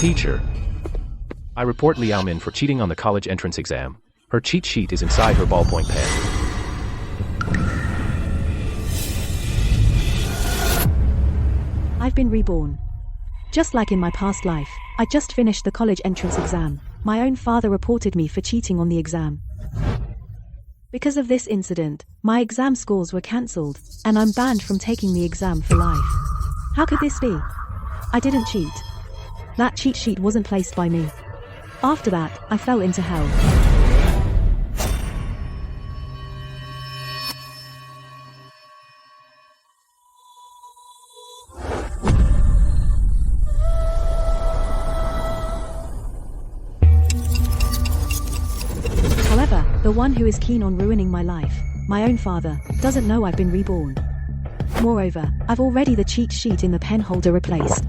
Teacher. I report Liao Min for cheating on the college entrance exam. Her cheat sheet is inside her ballpoint pen. I've been reborn. Just like in my past life, I just finished the college entrance exam. My own father reported me for cheating on the exam. Because of this incident, my exam scores were cancelled, and I'm banned from taking the exam for life. How could this be? I didn't cheat. That cheat sheet wasn't placed by me. After that, I fell into hell. However, the one who is keen on ruining my life, my own father, doesn't know I've been reborn. Moreover, I've already the cheat sheet in the pen holder replaced.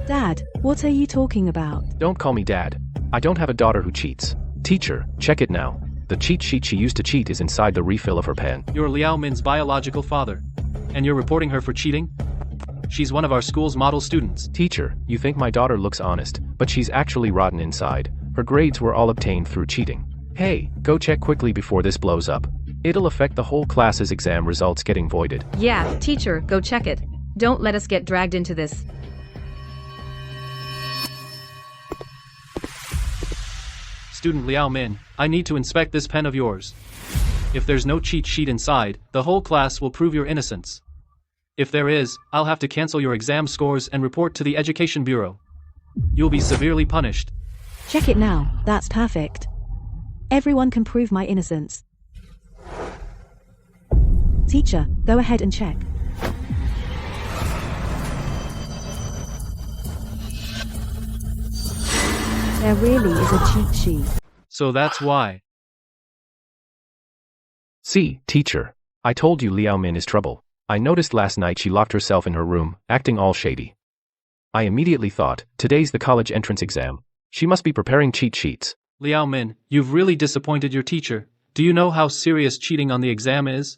Dad, what are you talking about? Don't call me Dad. I don't have a daughter who cheats. Teacher, check it now. The cheat sheet she used to cheat is inside the refill of her pen. You're Liao Min's biological father. And you're reporting her for cheating? She's one of our school's model students. Teacher, you think my daughter looks honest, but she's actually rotten inside. Her grades were all obtained through cheating. Hey, go check quickly before this blows up. It'll affect the whole class's exam results getting voided. Yeah, teacher, go check it. Don't let us get dragged into this. Student Liao Min, I need to inspect this pen of yours. If there's no cheat sheet inside, the whole class will prove your innocence. If there is, I'll have to cancel your exam scores and report to the Education Bureau. You'll be severely punished. Check it now, that's perfect. Everyone can prove my innocence. Teacher, go ahead and check. There really is a cheat sheet. So that's why. See, teacher. I told you Liao Min is trouble. I noticed last night she locked herself in her room, acting all shady. I immediately thought, today's the college entrance exam. She must be preparing cheat sheets. Liao Min, you've really disappointed your teacher. Do you know how serious cheating on the exam is?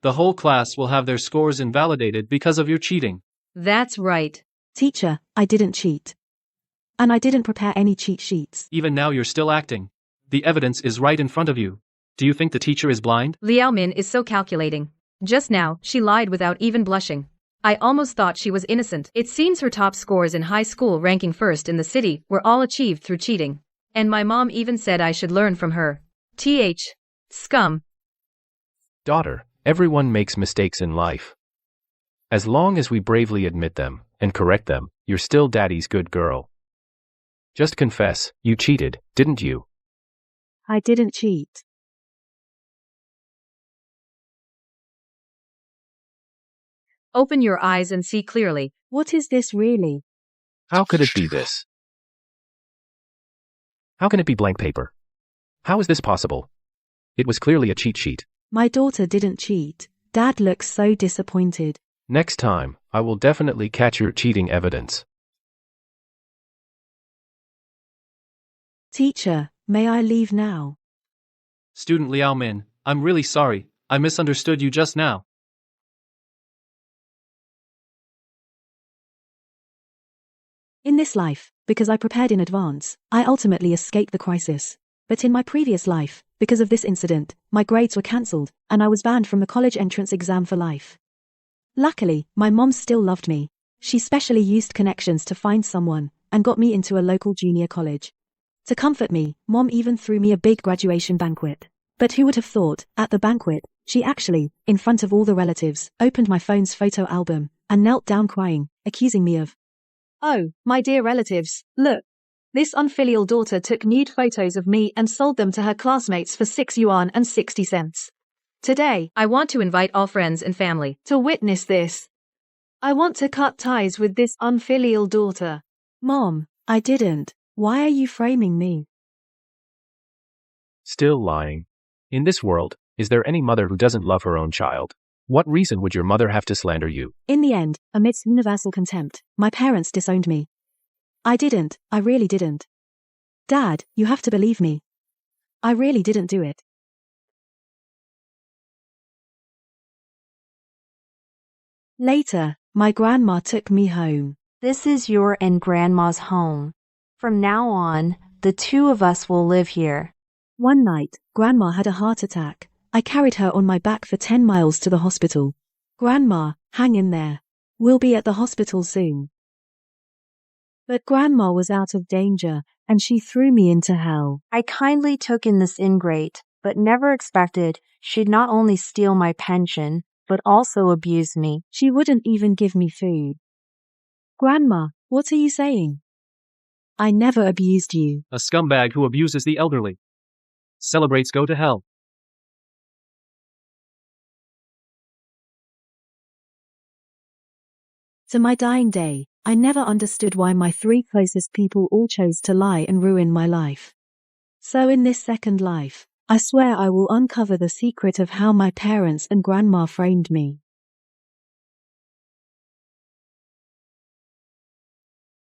The whole class will have their scores invalidated because of your cheating. That's right. Teacher, I didn't cheat. And I didn't prepare any cheat sheets. Even now you're still acting. The evidence is right in front of you. Do you think the teacher is blind? Liao Min is so calculating. Just now, she lied without even blushing. I almost thought she was innocent. It seems her top scores in high school, ranking first in the city, were all achieved through cheating. And my mom even said I should learn from her. Scum. Daughter, everyone makes mistakes in life. As long as we bravely admit them and correct them, you're still daddy's good girl. Just confess, you cheated, didn't you? I didn't cheat. Open your eyes and see clearly. What is this really? How could it be this? How can it be blank paper? How is this possible? It was clearly a cheat sheet. My daughter didn't cheat. Dad looks so disappointed. Next time, I will definitely catch your cheating evidence. Teacher, may I leave now? Student Liao Min, I'm really sorry. I misunderstood you just now. In this life, because I prepared in advance, I ultimately escaped the crisis. But in my previous life, because of this incident, my grades were cancelled, and I was banned from the college entrance exam for life. Luckily, my mom still loved me. She specially used connections to find someone, and got me into a local junior college. To comfort me, Mom even threw me a big graduation banquet. But who would have thought, at the banquet, she actually, in front of all the relatives, opened my phone's photo album, and knelt down crying, accusing me of, "Oh, my dear relatives, look. This unfilial daughter took nude photos of me and sold them to her classmates for 6 yuan and 60 cents. Today, I want to invite all friends and family to witness this. I want to cut ties with this unfilial daughter." Mom, I didn't. Why are you framing me? Still lying. In this world, is there any mother who doesn't love her own child? What reason would your mother have to slander you? In the end, amidst universal contempt, my parents disowned me. I really didn't. Dad, you have to believe me. I really didn't do it. Later, my grandma took me home. This is your and Grandma's home. From now on, the two of us will live here. One night, Grandma had a heart attack. I carried her on my back for 10 miles to the hospital. Grandma, hang in there. We'll be at the hospital soon. But Grandma was out of danger, and she threw me into hell. I kindly took in this ingrate, but never expected she'd not only steal my pension, but also abuse me. She wouldn't even give me food. Grandma, what are you saying? I never abused you. A scumbag who abuses the elderly. Celebrates go to hell. To my dying day, I never understood why my 3 closest people all chose to lie and ruin my life. So in this second life, I swear I will uncover the secret of how my parents and Grandma framed me.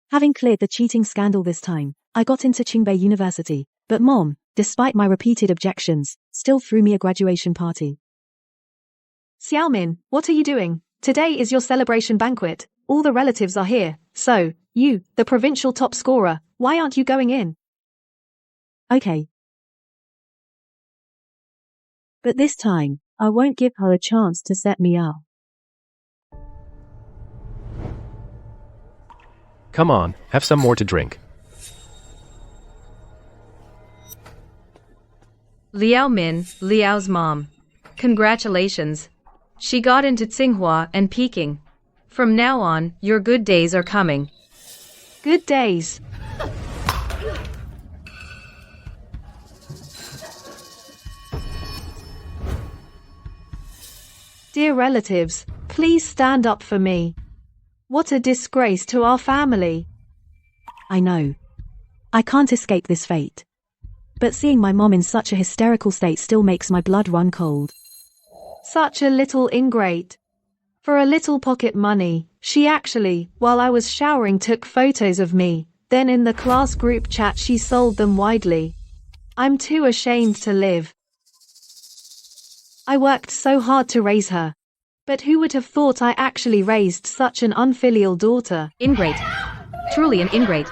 Having cleared the cheating scandal this time, I got into Qingbei University, but Mom, despite my repeated objections, still threw me a graduation party. Xiaomin, what are you doing? Today is your celebration banquet. All the relatives are here. So, you, the provincial top scorer, why aren't you going in? Okay. But this time, I won't give her a chance to set me up. Come on, have some more to drink. Liao Min, Liao's mom. Congratulations. She got into Tsinghua and Peking. From now on, your good days are coming. Good days. Dear relatives, please stand up for me. What a disgrace to our family. I know. I can't escape this fate. But seeing my mom in such a hysterical state still makes my blood run cold. Such a little ingrate. For a little pocket money, she actually, while I was showering, took photos of me. Then in the class group chat she sold them widely. I'm too ashamed to live. I worked so hard to raise her. But who would have thought I actually raised such an unfilial daughter? Ingrate. Truly an ingrate.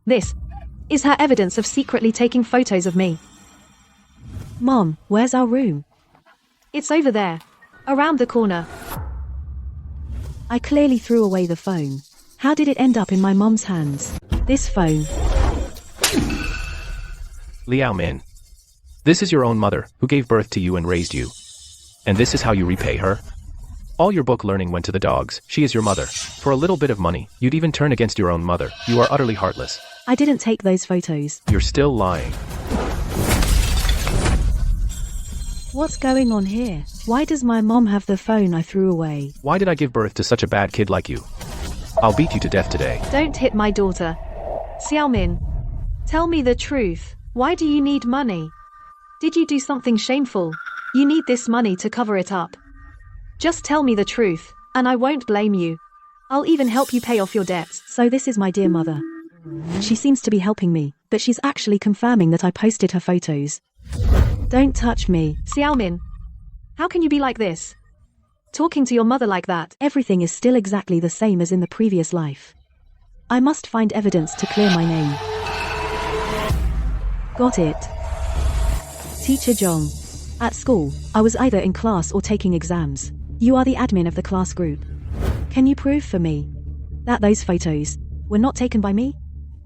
This is her evidence of secretly taking photos of me. Mom, where's our room? It's over there. Around the corner. I clearly threw away the phone. How did it end up in my mom's hands? This phone. Liao Min. This is your own mother, who gave birth to you and raised you. And this is how you repay her? All your book learning went to the dogs. She is your mother. For a little bit of money, you'd even turn against your own mother. You are utterly heartless. I didn't take those photos. You're still lying. What's going on here? Why does my mom have the phone I threw away? Why did I give birth to such a bad kid like you? I'll beat you to death today. Don't hit my daughter. Xiaomin, tell me the truth. Why do you need money? Did you do something shameful? You need this money to cover it up. Just tell me the truth, and I won't blame you. I'll even help you pay off your debts. So this is my dear mother. She seems to be helping me, but she's actually confirming that I posted her photos. Don't touch me. Xiaomin, how can you be like this? Talking to your mother like that. Everything is still exactly the same as in the previous life. I must find evidence to clear my name. Got it. Teacher Zhong. At school, I was either in class or taking exams. You are the admin of the class group. Can you prove for me that those photos were not taken by me?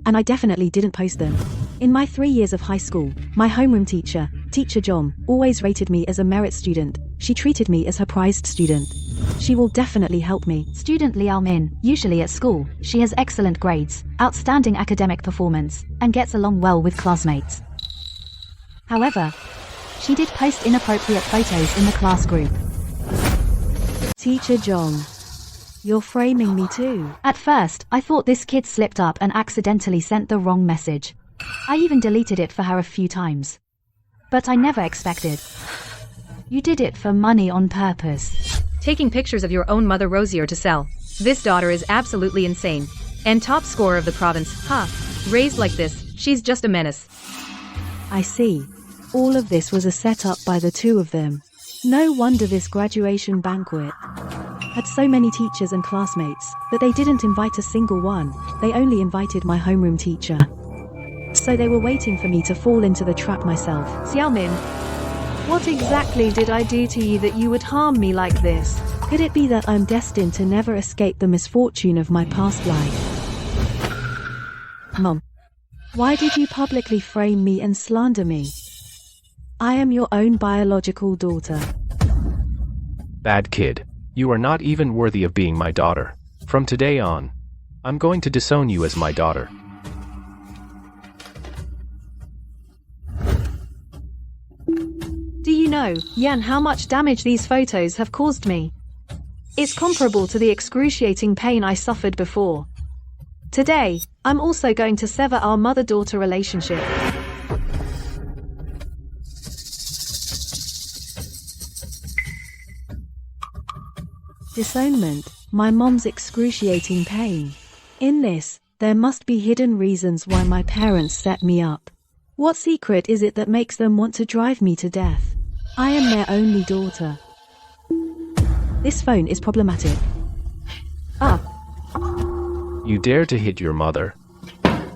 And I definitely didn't post them. In my 3 years of high school, my homeroom teacher, Teacher Zhong, always rated me as a merit student. She treated me as her prized student. She will definitely help me. Student Liao Min, usually at school, she has excellent grades, outstanding academic performance, and gets along well with classmates. However, she did post inappropriate photos in the class group. Teacher Zhong, you're framing me too. At first, I thought this kid slipped up and accidentally sent the wrong message. I even deleted it for her a few times. But I never expected. You did it for money on purpose. Taking pictures of your own mother rosier to sell. This daughter is absolutely insane. And top scorer of the province, ha. Raised like this, she's just a menace. I see. All of this was a setup by the two of them. No wonder this graduation banquet Had so many teachers and classmates, but they didn't invite a single one. They only invited my homeroom teacher. So they were waiting for me to fall into the trap myself. Xiaomin, what exactly did I do to you that you would harm me like this? Could it be that I'm destined to never escape the misfortune of my past life? Mom, why did you publicly frame me and slander me? I am your own biological daughter. Bad kid. You are not even worthy of being my daughter. From today on, I'm going to disown you as my daughter. Do you know, Yan, how much damage these photos have caused me? It's comparable to the excruciating pain I suffered before. Today, I'm also going to sever our mother-daughter relationship. Disownment, my mom's excruciating pain. In this, there must be hidden reasons why my parents set me up. What secret is it that makes them want to drive me to death? I am their only daughter. This phone is problematic. You dare to hit your mother?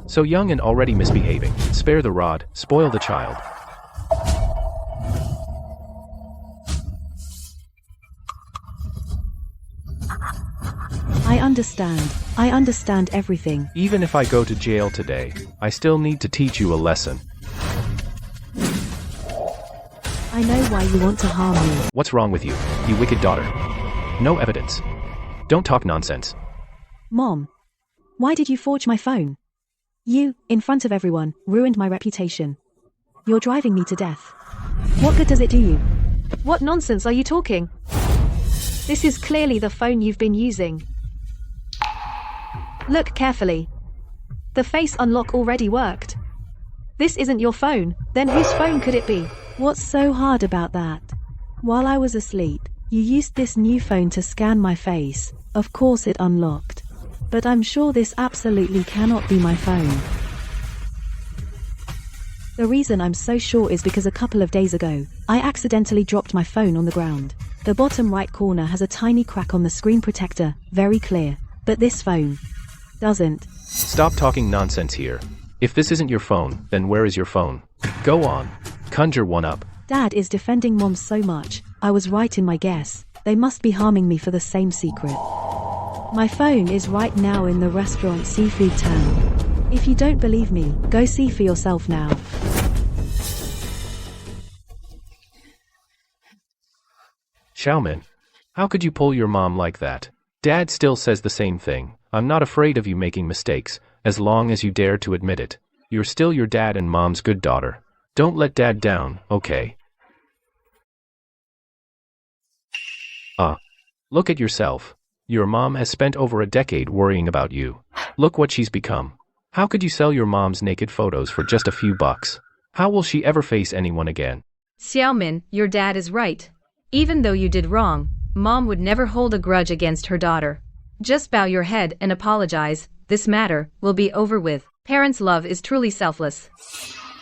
So young and already misbehaving. Spare the rod, spoil the child. I understand everything. Even if I go to jail today, I still need to teach you a lesson. I know why you want to harm me. What's wrong with you, you wicked daughter? No evidence. Don't talk nonsense. Mom, why did you forge my phone? You, in front of everyone, ruined my reputation. You're driving me to death. What good does it do you? What nonsense are you talking? This is clearly the phone you've been using. Look carefully. The face unlock already worked. This isn't your phone, then whose phone could it be? What's so hard about that? While I was asleep, you used this new phone to scan my face. Of course it unlocked. But I'm sure this absolutely cannot be my phone. The reason I'm so sure is because a couple of days ago, I accidentally dropped my phone on the ground. The bottom right corner has a tiny crack on the screen protector, very clear. But this phone doesn't. Stop talking nonsense here. If this isn't your phone, then where is your phone? Go on. Conjure one up. Dad is defending Mom so much. I was right in my guess. They must be harming me for the same secret. My phone is right now in the restaurant Seafood Town. If you don't believe me, go see for yourself now. Xiaomin, how could you pull your mom like that? Dad still says the same thing. I'm not afraid of you making mistakes, as long as you dare to admit it. You're still your dad and mom's good daughter. Don't let dad down, okay? Look at yourself. Your mom has spent over a decade worrying about you. Look what she's become. How could you sell your mom's naked photos for just a few bucks? How will she ever face anyone again? Xiaomin, your dad is right. Even though you did wrong, Mom would never hold a grudge against her daughter. Just bow your head and apologize. This matter will be over with. Parents' love is truly selfless.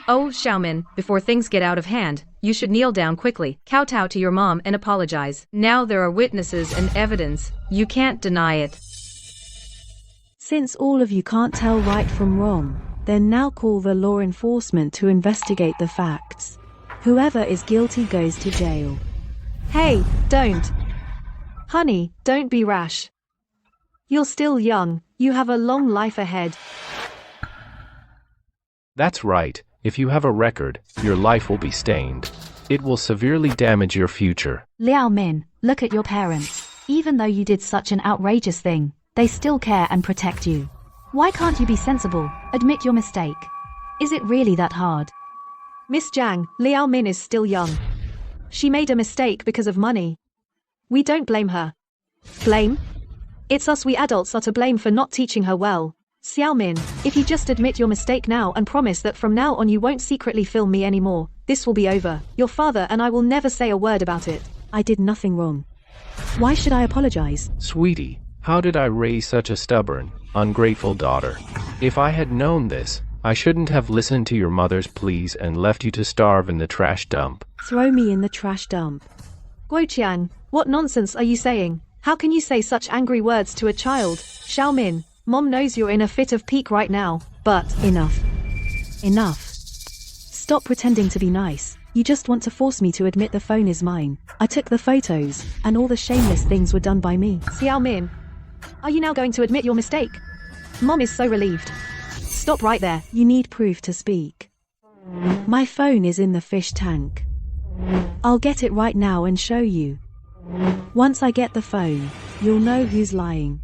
Oh, Xiaomin, before things get out of hand, you should kneel down quickly, kowtow to your mom and apologize. Now there are witnesses and evidence. You can't deny it. Since all of you can't tell right from wrong, then now call the law enforcement to investigate the facts. Whoever is guilty goes to jail. Hey, don't. Honey, don't be rash. You're still young. You have a long life ahead. That's right. If you have a record, your life will be stained. It will severely damage your future. Liao Min, look at your parents. Even though you did such an outrageous thing, they still care and protect you. Why can't you be sensible? Admit your mistake. Is it really that hard? Miss Jiang, Liao Min is still young. She made a mistake because of money. We don't blame her. Blame? It's us, we adults, are to blame for not teaching her well. Xiaomin, if you just admit your mistake now and promise that from now on you won't secretly film me anymore, this will be over. Your father and I will never say a word about it. I did nothing wrong. Why should I apologize? Sweetie, how did I raise such a stubborn, ungrateful daughter? If I had known this, I shouldn't have listened to your mother's pleas and left you to starve in the trash dump. Throw me in the trash dump. Guoqian, what nonsense are you saying? How can you say such angry words to a child? Xiaomin, Mom knows you're in a fit of pique right now, but Enough. Enough. Stop pretending to be nice. You just want to force me to admit the phone is mine. I took the photos, and all the shameless things were done by me. Xiaomin, are you now going to admit your mistake? Mom is so relieved. Stop right there. You need proof to speak. My phone is in the fish tank. I'll get it right now and show you. Once I get the phone, you'll know who's lying.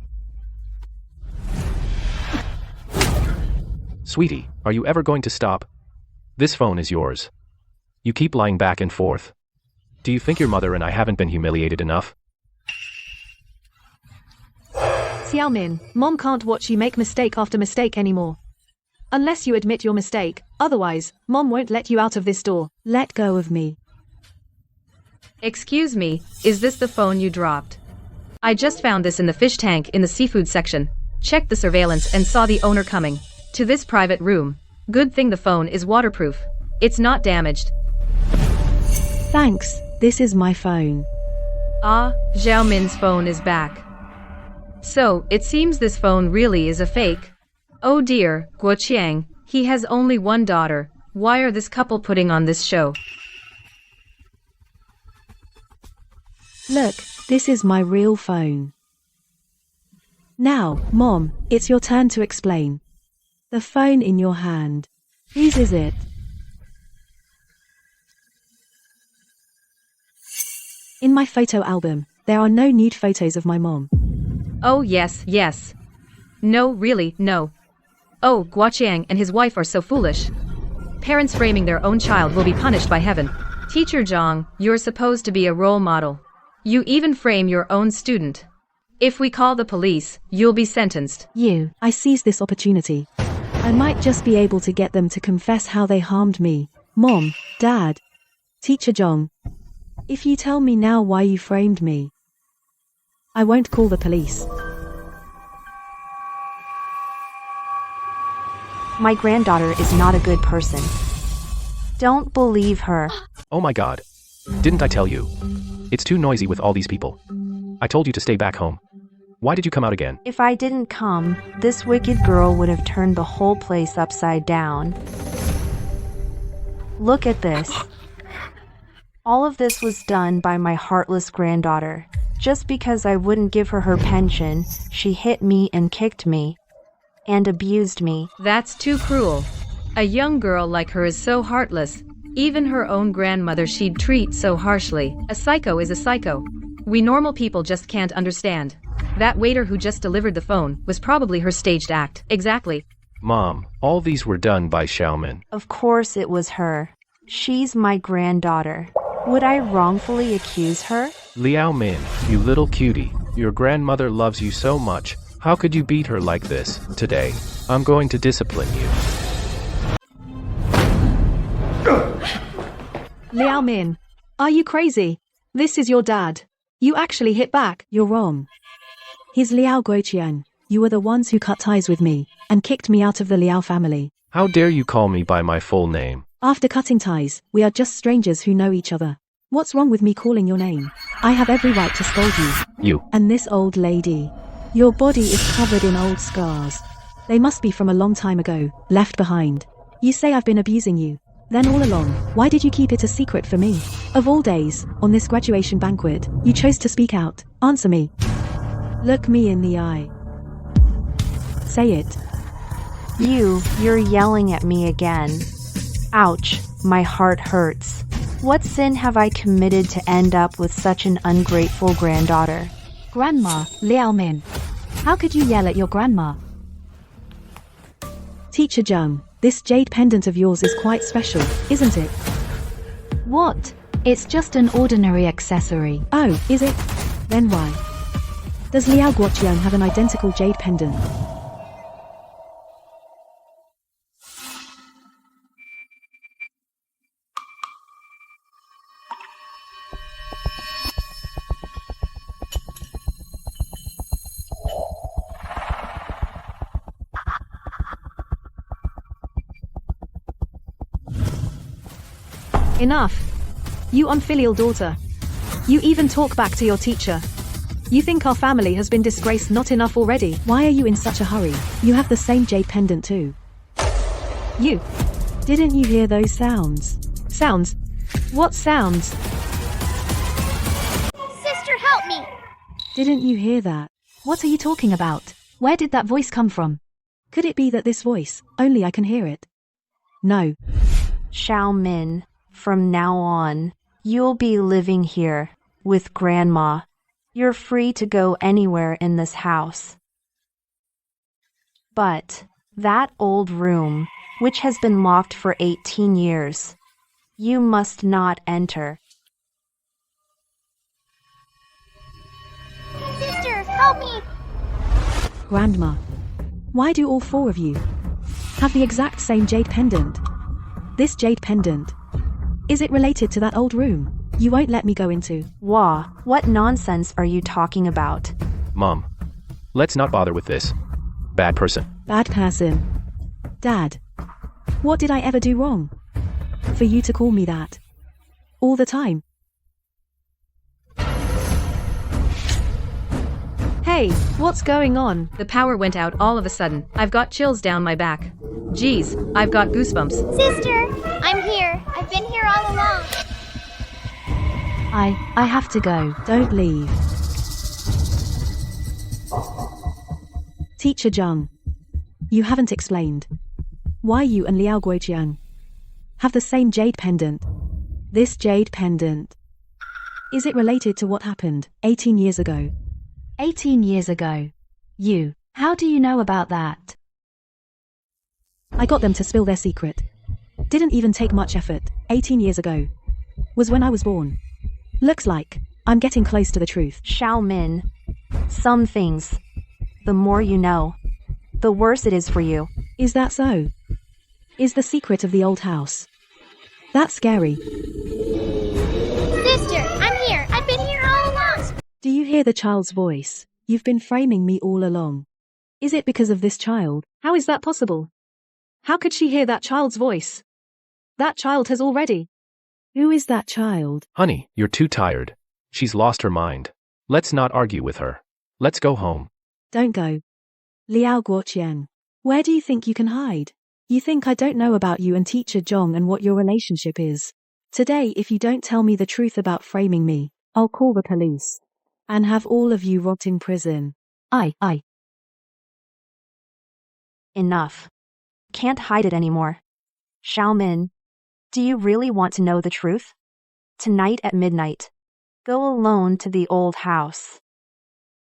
Sweetie, are you ever going to stop? This phone is yours. You keep lying back and forth. Do you think your mother and I haven't been humiliated enough? Xiaomin, Mom can't watch you make mistake after mistake anymore. Unless you admit your mistake, otherwise, Mom won't let you out of this door. Let go of me. Excuse me, is this the phone you dropped? I just found this in the fish tank in the seafood section. Checked the surveillance and saw the owner coming to this private room. Good thing the phone is waterproof. It's not damaged. Thanks, this is my phone. Ah, Xiaomin's phone is back. So, it seems this phone really is a fake. Oh dear, Guoqiang, he has only one daughter. Why are this couple putting on this show? Look, this is my real phone. Now, Mom, it's your turn to explain. The phone in your hand. Whose is it? In my photo album, there are no nude photos of my mom. Oh yes, yes. No, really, no. Oh, Guoqiang and his wife are so foolish. Parents framing their own child will be punished by heaven. Teacher Zhang, you're supposed to be a role model. You even frame your own student. If we call the police, you'll be sentenced. I seize this opportunity. I might just be able to get them to confess how they harmed me. Mom, Dad, Teacher Zhang. If you tell me now why you framed me, I won't call the police. My granddaughter is not a good person. Don't believe her. Oh my God. Didn't I tell you? It's too noisy with all these people. I told you to stay back home. Why did you come out again? If I didn't come, this wicked girl would have turned the whole place upside down. Look at this. All of this was done by my heartless granddaughter. Just because I wouldn't give her her pension, she hit me and kicked me. And abused me. That's too cruel. A young girl like her is so heartless. Even her own grandmother she'd treat so harshly. A psycho is a psycho. We normal people just can't understand. That waiter who just delivered the phone was probably her staged act. Exactly. Mom, all these were done by Xiaomin. Of course it was her. She's my granddaughter. Would I wrongfully accuse her? Liao Min, you little cutie. Your grandmother loves you so much. How could you beat her like this? Today, I'm going to discipline you. Liao Min, are you crazy? This is your dad. You actually hit back. You're wrong. He's Liao Guoqiang. You were the ones who cut ties with me and kicked me out of the Liao family. How dare you call me by my full name? After cutting ties, we are just strangers who know each other. What's wrong with me calling your name? I have every right to scold you. You. And this old lady. Your body is covered in old scars. They must be from a long time ago, left behind. You say I've been abusing you. Then all along, why did you keep it a secret for me? Of all days, on this graduation banquet, you chose to speak out. Answer me. Look me in the eye. Say it. You're yelling at me again. Ouch, my heart hurts. What sin have I committed to end up with such an ungrateful granddaughter? Grandma, Liao Min. How could you yell at your grandma? Teacher Zhang, this jade pendant of yours is quite special, isn't it? What? It's just an ordinary accessory. Oh, is it? Then why? Does Liao Guoqiang have an identical jade pendant? Enough. You unfilial daughter. You even talk back to your teacher. You think our family has been disgraced not enough already? Why are you in such a hurry? You have the same jade pendant too. You. Didn't you hear those sounds? Sounds? What sounds? Sister, help me! Didn't you hear that? What are you talking about? Where did that voice come from? Could it be that this voice, only I can hear it? No. Xiao Min, from now on, you'll be living here with Grandma. You're free to go anywhere in this house. But that old room, which has been locked for 18 years, you must not enter. Sister, help me! Grandma, why do all four of you have the exact same jade pendant? This jade pendant, is it related to that old room you won't let me go into? Wah, what nonsense are you talking about? Mom, let's not bother with this. Bad person. Bad person. Dad, what did I ever do wrong for you to call me that all the time? Hey, what's going on? The power went out all of a sudden. I've got chills down my back. Geez, I've got goosebumps. Sister, I'm here. I've been here all along. I have to go. Don't leave. Teacher Zhang, you haven't explained why you and Liao Guoqiang have the same jade pendant. This jade pendant, is it related to what happened 18 years ago? 18 years ago. You. How do you know about that? I got them to spill their secret. Didn't even take much effort. 18 years ago was when I was born. Looks like I'm getting close to the truth. Xiao Min, some things, the more you know, the worse it is for you. Is that so? Is the secret of the old house that's scary? Sister, I'm here. I've been here all along. Do you hear the child's voice? You've been framing me all along. Is it because of this child? How is that possible? How could she hear that child's voice? That child has already. Who is that child? Honey, you're too tired. She's lost her mind. Let's not argue with her. Let's go home. Don't go. Liao Guoqiang, where do you think you can hide? You think I don't know about you and Teacher Zhong and what your relationship is? Today, if you don't tell me the truth about framing me, I'll call the police and have all of you rot in prison. I. Enough. Can't hide it anymore. Xiao Min, do you really want to know the truth? Tonight at midnight, go alone to the old house.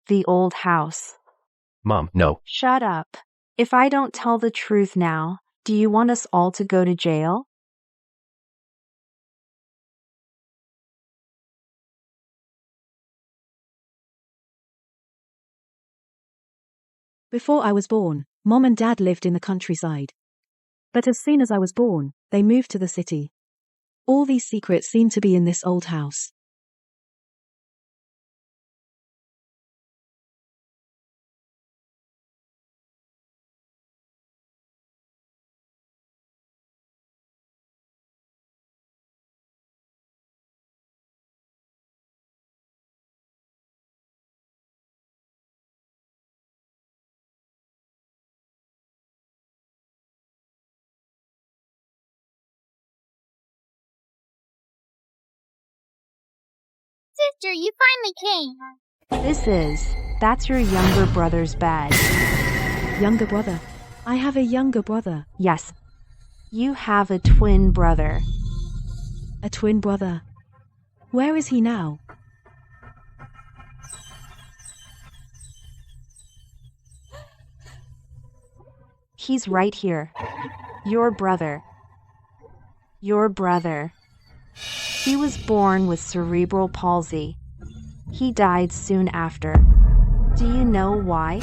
The old house. Mom, no. Shut up. If I don't tell the truth now, do you want us all to go to jail? Before I was born, Mom and Dad lived in the countryside. But as soon as I was born, they moved to the city. All these secrets seem to be in this old house. Sister, you finally came. That's your younger brother's bed. Younger brother? I have a younger brother. Yes. You have a twin brother. A twin brother? Where is he now? He's right here. Your brother. Your brother. He was born with cerebral palsy. He died soon after. Do you know why?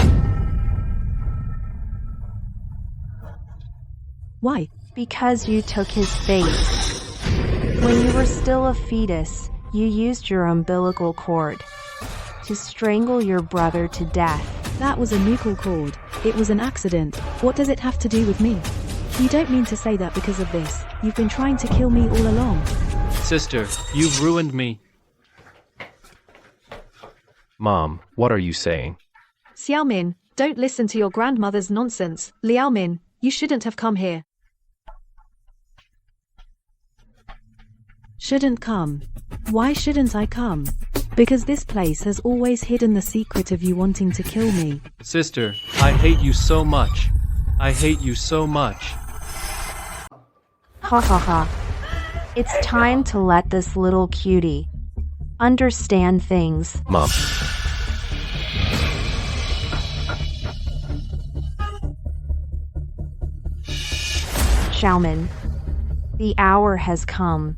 Why? Because you took his fate. When you were still a fetus, you used your umbilical cord to strangle your brother to death. That was a nuchal cord. It was an accident. What does it have to do with me? You don't mean to say that because of this, you've been trying to kill me all along. Sister, you've ruined me. Mom, what are you saying? Xiaomin, don't listen to your grandmother's nonsense. Liaomin, you shouldn't have come here. Shouldn't come. Why shouldn't I come? Because this place has always hidden the secret of you wanting to kill me. Sister, I hate you so much. I hate you so much. Ha ha ha. It's time to let this little cutie understand things. Mom. Xiaomin, the hour has come.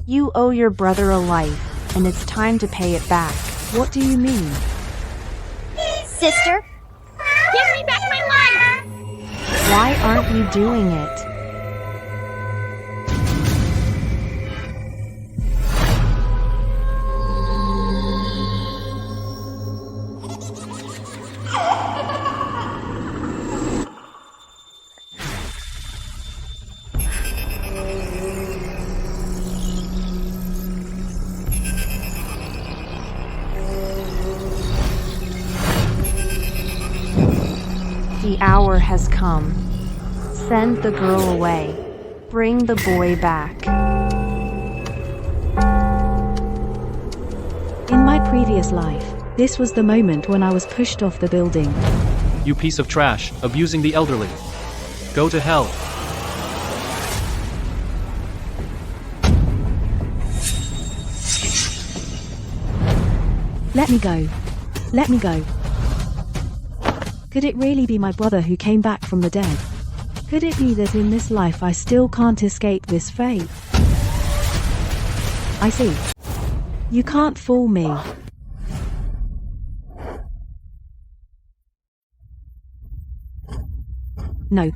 You owe your brother a life, and it's time to pay it back. What do you mean? Sister, give me back my life! Why aren't you doing it? The hour has come. Send the girl away. Bring the boy back. In my previous life, this was the moment when I was pushed off the building. You piece of trash, abusing the elderly. Go to hell. Let me go. Let me go. Could it really be my brother who came back from the dead? Could it be that in this life I still can't escape this fate? I see. You can't fool me. No.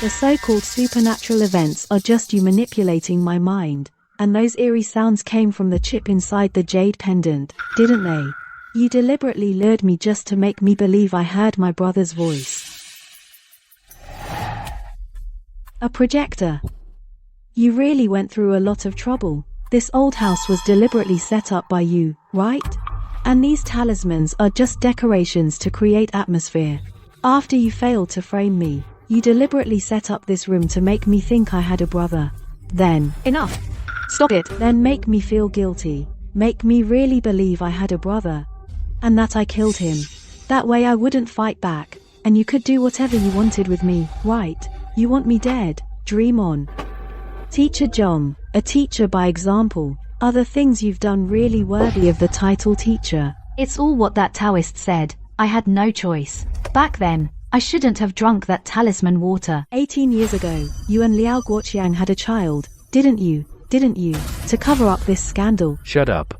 The so-called supernatural events are just you manipulating my mind, and those eerie sounds came from the chip inside the jade pendant, didn't they? You deliberately lured me just to make me believe I heard my brother's voice. A projector. You really went through a lot of trouble. This old house was deliberately set up by you, right? And these talismans are just decorations to create atmosphere. After you failed to frame me, you deliberately set up this room to make me think I had a brother. Then, Enough. Stop it. then make me feel guilty. Make me really believe I had a brother. And that I killed him. That way I wouldn't fight back, and you could do whatever you wanted with me, right? You want me dead? Dream on. Teacher John, a teacher by example. Are the things you've done really worthy of the title teacher? It's all what that Taoist said. I had no choice. Back then, I shouldn't have drunk that talisman water. 18 years ago, you and Liao Guoqiang had a child, didn't you? Didn't you? To cover up this scandal. Shut up.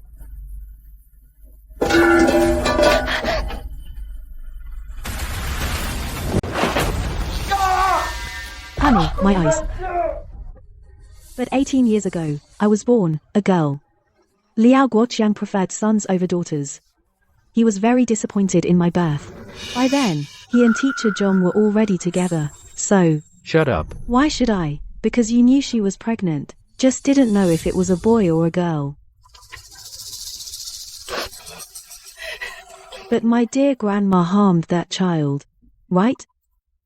Honey, my eyes. But 18 years ago, I was born, a girl. Liao Guoqiang preferred sons over daughters. He was very disappointed in my birth. By then, he and teacher John were already together. So, Shut up. why should I? Because you knew she was pregnant. Just didn't know if it was a boy or a girl. But my dear grandma harmed that child. Right?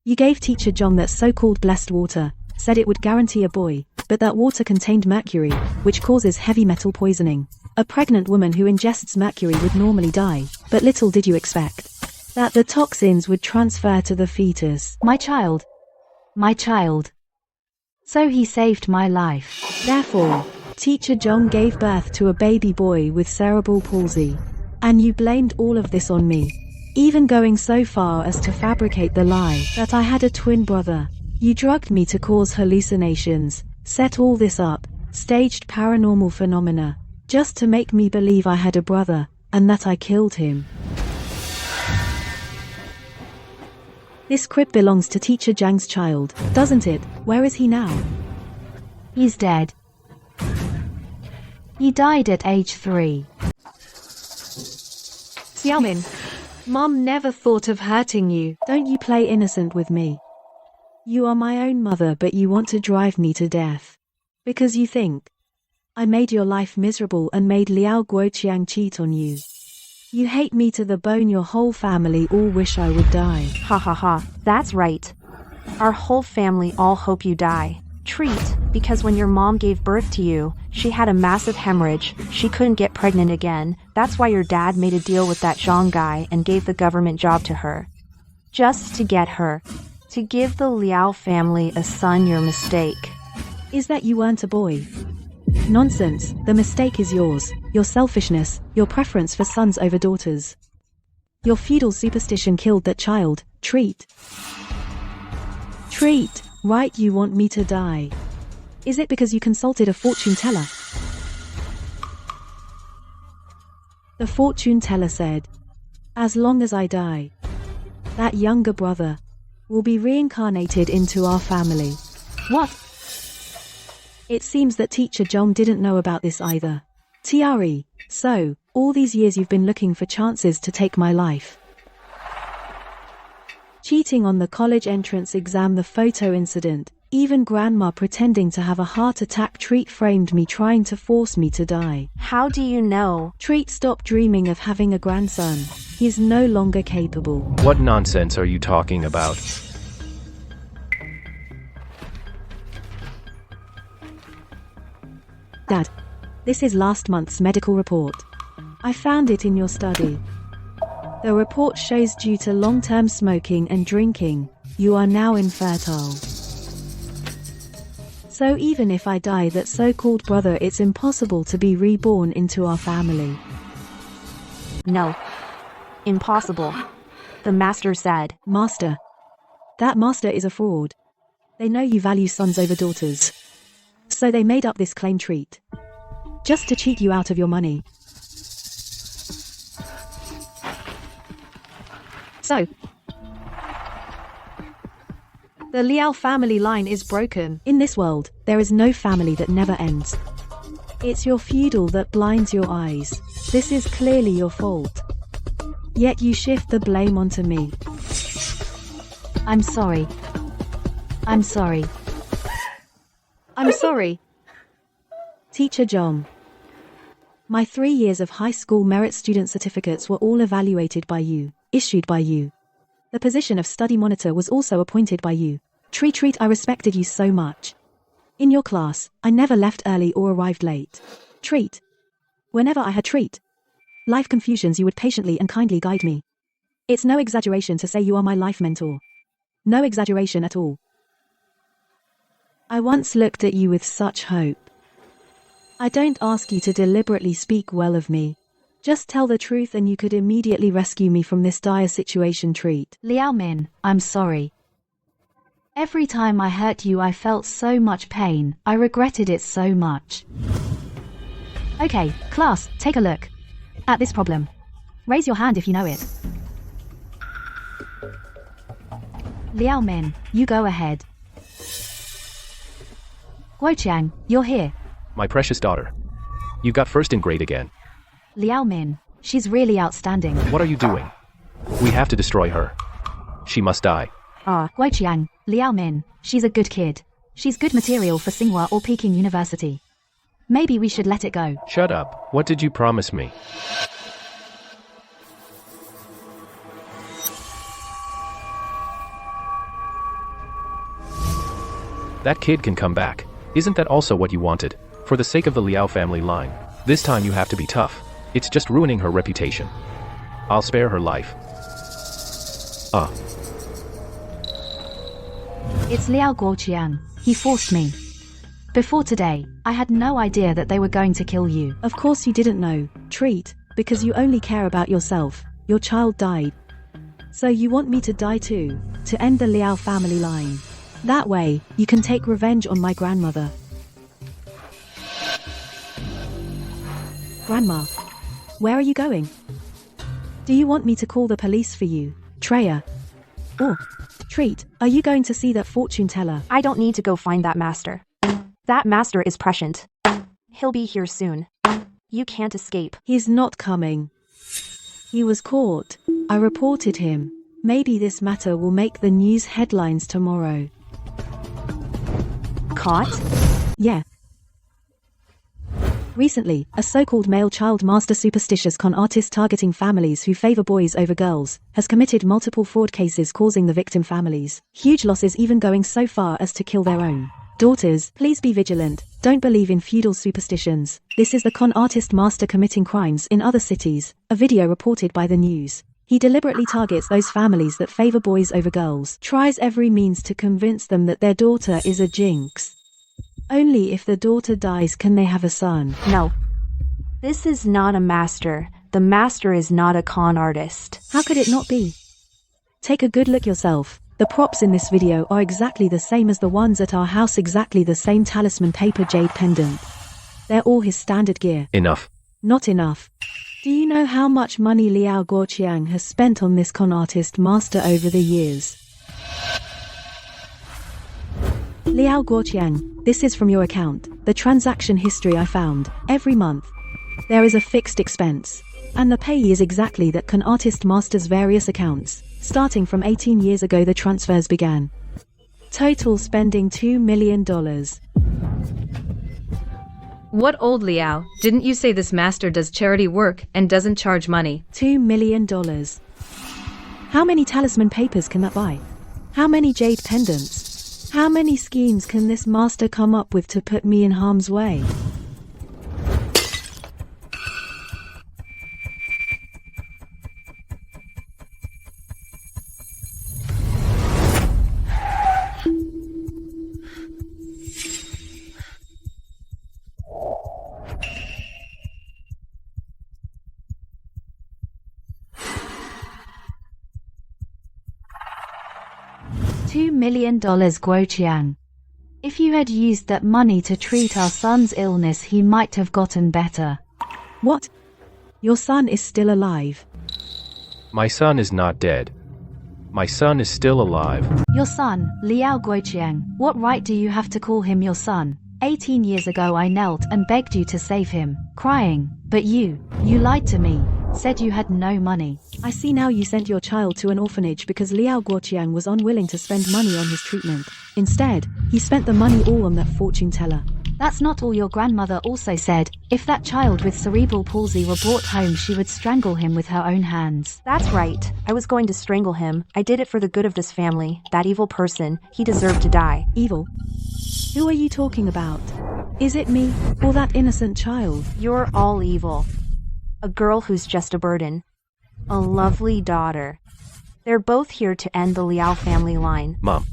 You gave teacher John that so-called blessed water, said it would guarantee a boy, but that water contained mercury, which causes heavy metal poisoning. A pregnant woman who ingests mercury would normally die, but little did you expect that the toxins would transfer to the fetus. My child. My child. So he saved my life. Therefore, teacher John gave birth to a baby boy with cerebral palsy. And you blamed all of this on me. Even going so far as to fabricate the lie that I had a twin brother. You drugged me to cause hallucinations, set all this up, staged paranormal phenomena, just to make me believe I had a brother, and that I killed him. This crib belongs to teacher Zhang's child, doesn't it? Where is he now? He's dead. He died at age 3. Xiaomin, Mom never thought of hurting you. Don't you play innocent with me. You are my own mother, but you want to drive me to death. Because you think I made your life miserable and made Liao Guoqiang cheat on you. You hate me to the bone. Your whole family all wish I would die. Ha ha ha, that's right. Our whole family all hope you die. Treat, because when your mom gave birth to you, she had a massive hemorrhage, she couldn't get pregnant again, that's why your dad made a deal with that Zhang guy and gave the government job to her. Just to get her. To give the Liao family a son. Your mistake. Is that you weren't a boy? Nonsense, the mistake is yours, your selfishness, your preference for sons over daughters. Your feudal superstition killed that child. Treat. Treat, right, you want me to die. Is it because you consulted a fortune teller? The fortune teller said, as long as I die, that younger brother will be reincarnated into our family. What? It seems that teacher Zhong didn't know about this either. Tiari, so, all these years you've been looking for chances to take my life. Cheating on the college entrance exam, the photo incident, even grandma pretending to have a heart attack. Treat framed me, trying to force me to die. How do you know? Treat stopped dreaming of having a grandson. He is no longer capable. What nonsense are you talking about? Dad, this is last month's medical report. I found it in your study. The report shows due to long-term smoking and drinking, you are now infertile. So even if I die, that so-called brother, it's impossible to be reborn into our family. No. Impossible. The master said. Master? That master is a fraud. They know you value sons over daughters. So they made up this claim. Treat. Just to cheat you out of your money. So, the Liao family line is broken. In this world, there is no family that never ends. It's your feudal that blinds your eyes. This is clearly your fault. Yet you shift the blame onto me. I'm sorry. I'm sorry. I'm sorry. Teacher Zhong. My 3 years of high school merit student certificates were all evaluated by you, issued by you. The position of study monitor was also appointed by you. Treat, I respected you so much. In your class, I never left early or arrived late. Treat. Whenever I had life confusions, you would patiently and kindly guide me. It's no exaggeration to say you are my life mentor. No exaggeration at all. I once looked at you with such hope. I don't ask you to deliberately speak well of me. Just tell the truth and you could immediately rescue me from this dire situation. Treat. Liao Min, I'm sorry. Every time I hurt you, I felt so much pain. I regretted it so much. Okay, class, take a look at this problem. Raise your hand if you know it. Liao Min, you go ahead. Guoqiang, you're here. My precious daughter. You got first in grade again. Liao Min, she's really outstanding. What are you doing? We have to destroy her. She must die. Guoqiang, Liao Min, she's a good kid. She's good material for Tsinghua or Peking University. Maybe we should let it go. Shut up. What did you promise me? That kid can come back. Isn't that also what you wanted? For the sake of the Liao family line. This time you have to be tough. It's just ruining her reputation. I'll spare her life. It's Liao Guoqiang. He forced me. Before today, I had no idea that they were going to kill you. Of course you didn't know, Treat, because you only care about yourself. Your child died. So you want me to die too, to end the Liao family line. That way, you can take revenge on my grandmother. Grandma, where are you going? Do you want me to call the police for you, Treya? Or, Treat, are you going to see that fortune teller? I don't need to go find that master. That master is prescient. He'll be here soon. You can't escape. He's not coming. He was caught. I reported him. Maybe this matter will make the news headlines tomorrow. Caught? Yeah. Recently, a so-called male child master superstitious con artist targeting families who favor boys over girls has committed multiple fraud cases causing the victim families huge losses, even going so far as to kill their own daughters. Please be vigilant. Don't believe in feudal superstitions. This is the con artist master committing crimes in other cities, a video reported by the news. He deliberately targets those families that favor boys over girls, tries every means to convince them that their daughter is a jinx. Only if the daughter dies can they have a son. No. This is not a master. The master is not a con artist. How could it not be? Take a good look yourself. The props in this video are exactly the same as the ones at our house, exactly the same talisman paper jade pendant. They're all his standard gear. Enough. Not enough. Do you know how much money Liao Guoqiang has spent on this con artist master over the years? Liao Guoqiang, this is from your account, the transaction history I found. Every month, there is a fixed expense, and the payee is exactly that con artist master's various accounts. Starting from 18 years ago the transfers began. Total spending $2 million. What old Liao, didn't you say this master does charity work and doesn't charge money? $2 million. How many talisman papers can that buy? How many jade pendants? How many schemes can this master come up with to put me in harm's way? $2 million, Guoqiang. If you had used that money to treat our son's illness, he might have gotten better. What? Your son is still alive? My son is not dead. My son is still alive. Your son, Liao Guoqiang. What right do you have to call him your son? 18 years ago I knelt and begged you to save him, crying, but you lied to me, said you had no money. I see now you sent your child to an orphanage because Liao Guoqiang was unwilling to spend money on his treatment. Instead, he spent the money all on that fortune teller. That's not all. Your grandmother also said, if that child with cerebral palsy were brought home she would strangle him with her own hands. That's right. I was going to strangle him. I did it for the good of this family. That evil person, he deserved to die. Evil? Who are you talking about? Is it me, or that innocent child? You're all evil. A girl who's just a burden. A lovely daughter. They're both here to end the Liao family line. Mom,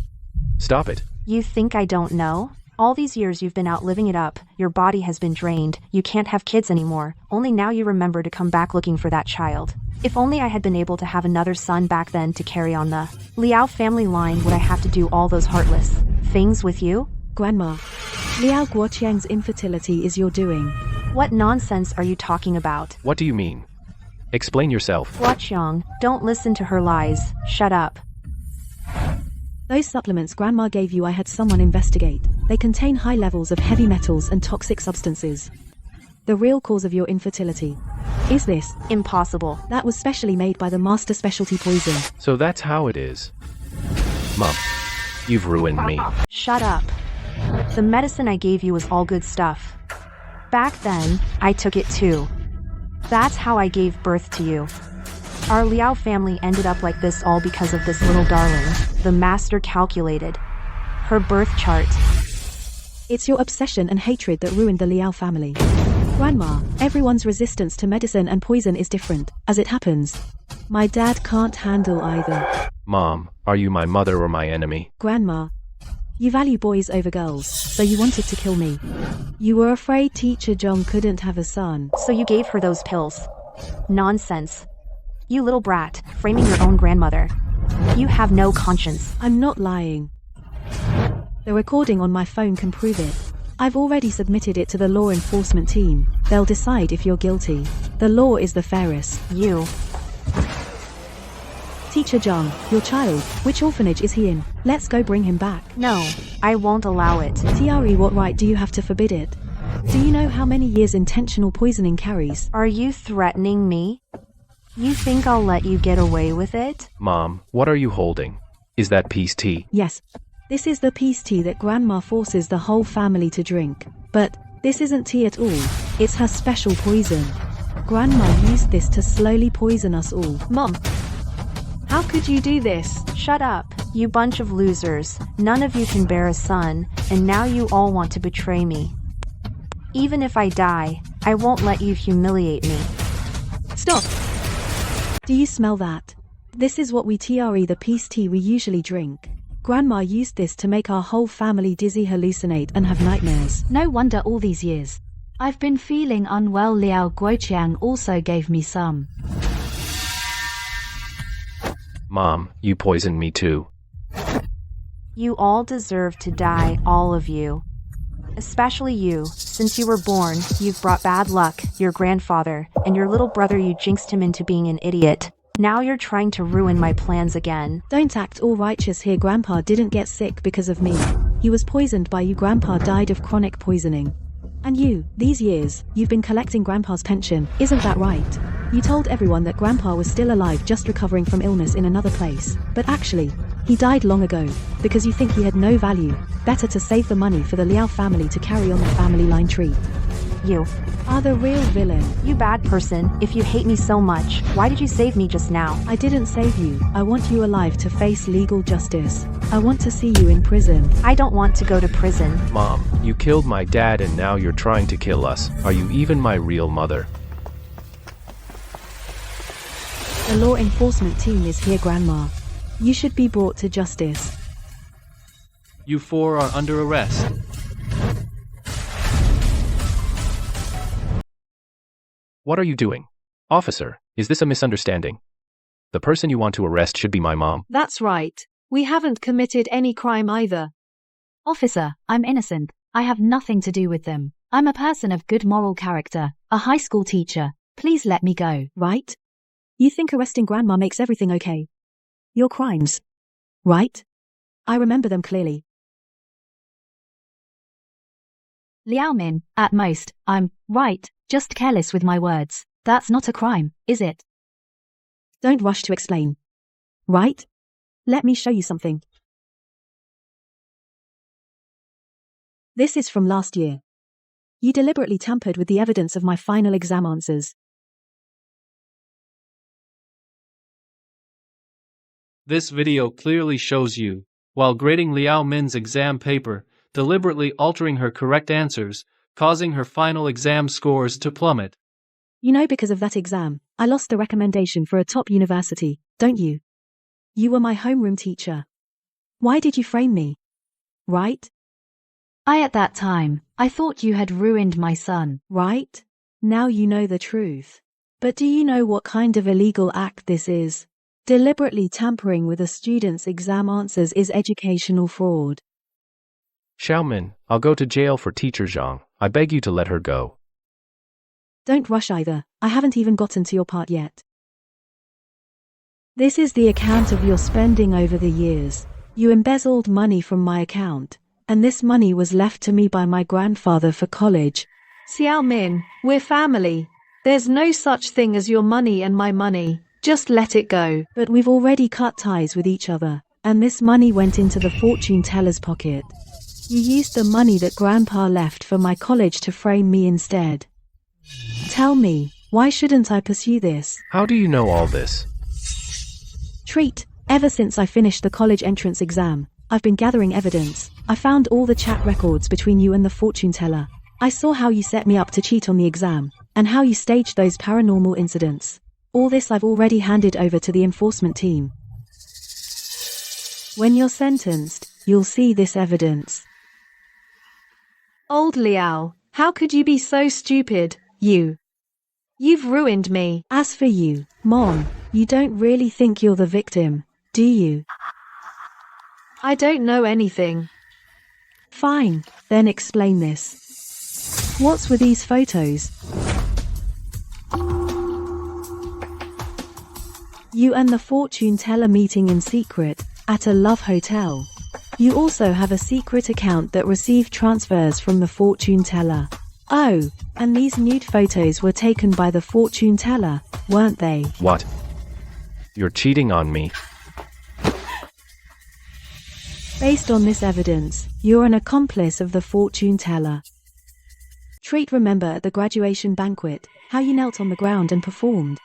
stop it. You think I don't know? All these years you've been out living it up, your body has been drained, you can't have kids anymore, only now you remember to come back looking for that child. If only I had been able to have another son back then to carry on the Liao family line, would I have to do all those heartless things with you? Grandma, Liao Guoqiang's infertility is your doing. What nonsense are you talking about? What do you mean? Explain yourself. Guoqiang, don't listen to her lies, shut up. Those supplements Grandma gave you I had someone investigate. They contain high levels of heavy metals and toxic substances. The real cause of your infertility is this. Impossible. That was specially made by the master specialty poison. So that's how it is. Mom, you've ruined me. Shut up. The medicine I gave you was all good stuff. Back then, I took it too. That's how I gave birth to you. Our Liao family ended up like this all because of this little darling. The master calculated her birth chart. It's your obsession and hatred that ruined the Liao family. Grandma, everyone's resistance to medicine and poison is different. As it happens, my dad can't handle either. Mom, are you my mother or my enemy? Grandma, you value boys over girls, so you wanted to kill me. You were afraid Teacher Zhong couldn't have a son. So you gave her those pills. Nonsense. You little brat, framing your own grandmother. You have no conscience. I'm not lying. The recording on my phone can prove it. I've already submitted it to the law enforcement team. They'll decide if you're guilty. The law is the fairest. You. Teacher Zhang, your child, which orphanage is he in? Let's go bring him back. No, I won't allow it. Tiari, what right do you have to forbid it? Do you know how many years intentional poisoning carries? Are you threatening me? You think I'll let you get away with it? Mom, what are you holding? Is that peace tea? Yes. This is the peace tea that Grandma forces the whole family to drink. But This isn't tea at all. It's her special poison. Grandma used this to slowly poison us all. Mom, how could you do this? Shut up, you bunch of losers. None of you can bear a son, and now you all want to betray me. Even if I die, I won't let you humiliate me. Stop. Do you smell that? This is what we the peace tea we usually drink. Grandma used this to make our whole family dizzy, hallucinate, and have nightmares. No wonder all these years. I've been feeling unwell. Liao Guoqiang also gave me some. Mom, you poisoned me too. You all deserve to die, all of you. Especially you. Since you were born, you've brought bad luck. Your grandfather, and your little brother, you jinxed him into being an idiot. Now you're trying to ruin my plans again. Don't act all righteous here. Grandpa didn't get sick because of me. He was poisoned by you. Grandpa died of chronic poisoning. And you, these years, you've been collecting Grandpa's pension. Isn't that right? You told everyone that Grandpa was still alive, just recovering from illness in another place. But actually, he died long ago, because you think he had no value. Better to save the money for the Liao family to carry on the family line tree. You are the real villain. You bad person. If you hate me so much, why did you save me just now? I didn't save you. I want you alive to face legal justice. I want to see you in prison. I don't want to go to prison. Mom, you killed my dad and now you're trying to kill us. Are you even my real mother? The law enforcement team is here, Grandma. You should be brought to justice. You four are under arrest. What are you doing? Officer, is this a misunderstanding? The person you want to arrest should be my mom. That's right. We haven't committed any crime either. Officer, I'm innocent. I have nothing to do with them. I'm a person of good moral character, a high school teacher. Please let me go. Right? You think arresting Grandma makes everything okay? Your crimes. Right? I remember them clearly. Liao Min, at most, I'm right, just careless with my words. That's not a crime, is it? Don't rush to explain. Right? Let me show you something. This is from last year. You deliberately tampered with the evidence of my final exam answers. This video clearly shows you, while grading Liao Min's exam paper, deliberately altering her correct answers, causing her final exam scores to plummet. You know, because of that exam, I lost the recommendation for a top university, don't you? You were my homeroom teacher. Why did you frame me? Right? At that time, I thought you had ruined my son. Right? Now you know the truth. But do you know what kind of illegal act this is? Deliberately tampering with a student's exam answers is educational fraud. Xiaomin, I'll go to jail for teacher Zhang. I beg you to let her go. Don't rush either. I haven't even gotten to your part yet. This is the account of your spending over the years. You embezzled money from my account, and this money was left to me by my grandfather for college. Xiao Min, we're family. There's no such thing as your money and my money. Just let it go. But we've already cut ties with each other, and this money went into the fortune teller's pocket. You used the money that Grandpa left for my college to frame me instead. Tell me, why shouldn't I pursue this? How do you know all this? Treat. Ever since I finished the college entrance exam, I've been gathering evidence. I found all the chat records between you and the fortune teller. I saw how you set me up to cheat on the exam, and how you staged those paranormal incidents. All this I've already handed over to the enforcement team. When you're sentenced, you'll see this evidence. Old Liao, how could you be so stupid? You've ruined me. As for you, Mom, you don't really think you're the victim, do you? I don't know anything. Fine, then explain this. What's with these photos? You and the fortune teller meeting in secret, at a love hotel. You also have a secret account that received transfers from the fortune teller. Oh, and these nude photos were taken by the fortune teller, weren't they? What? You're cheating on me. Based on this evidence, you're an accomplice of the fortune teller. Treat, remember at the graduation banquet, how you knelt on the ground and performed.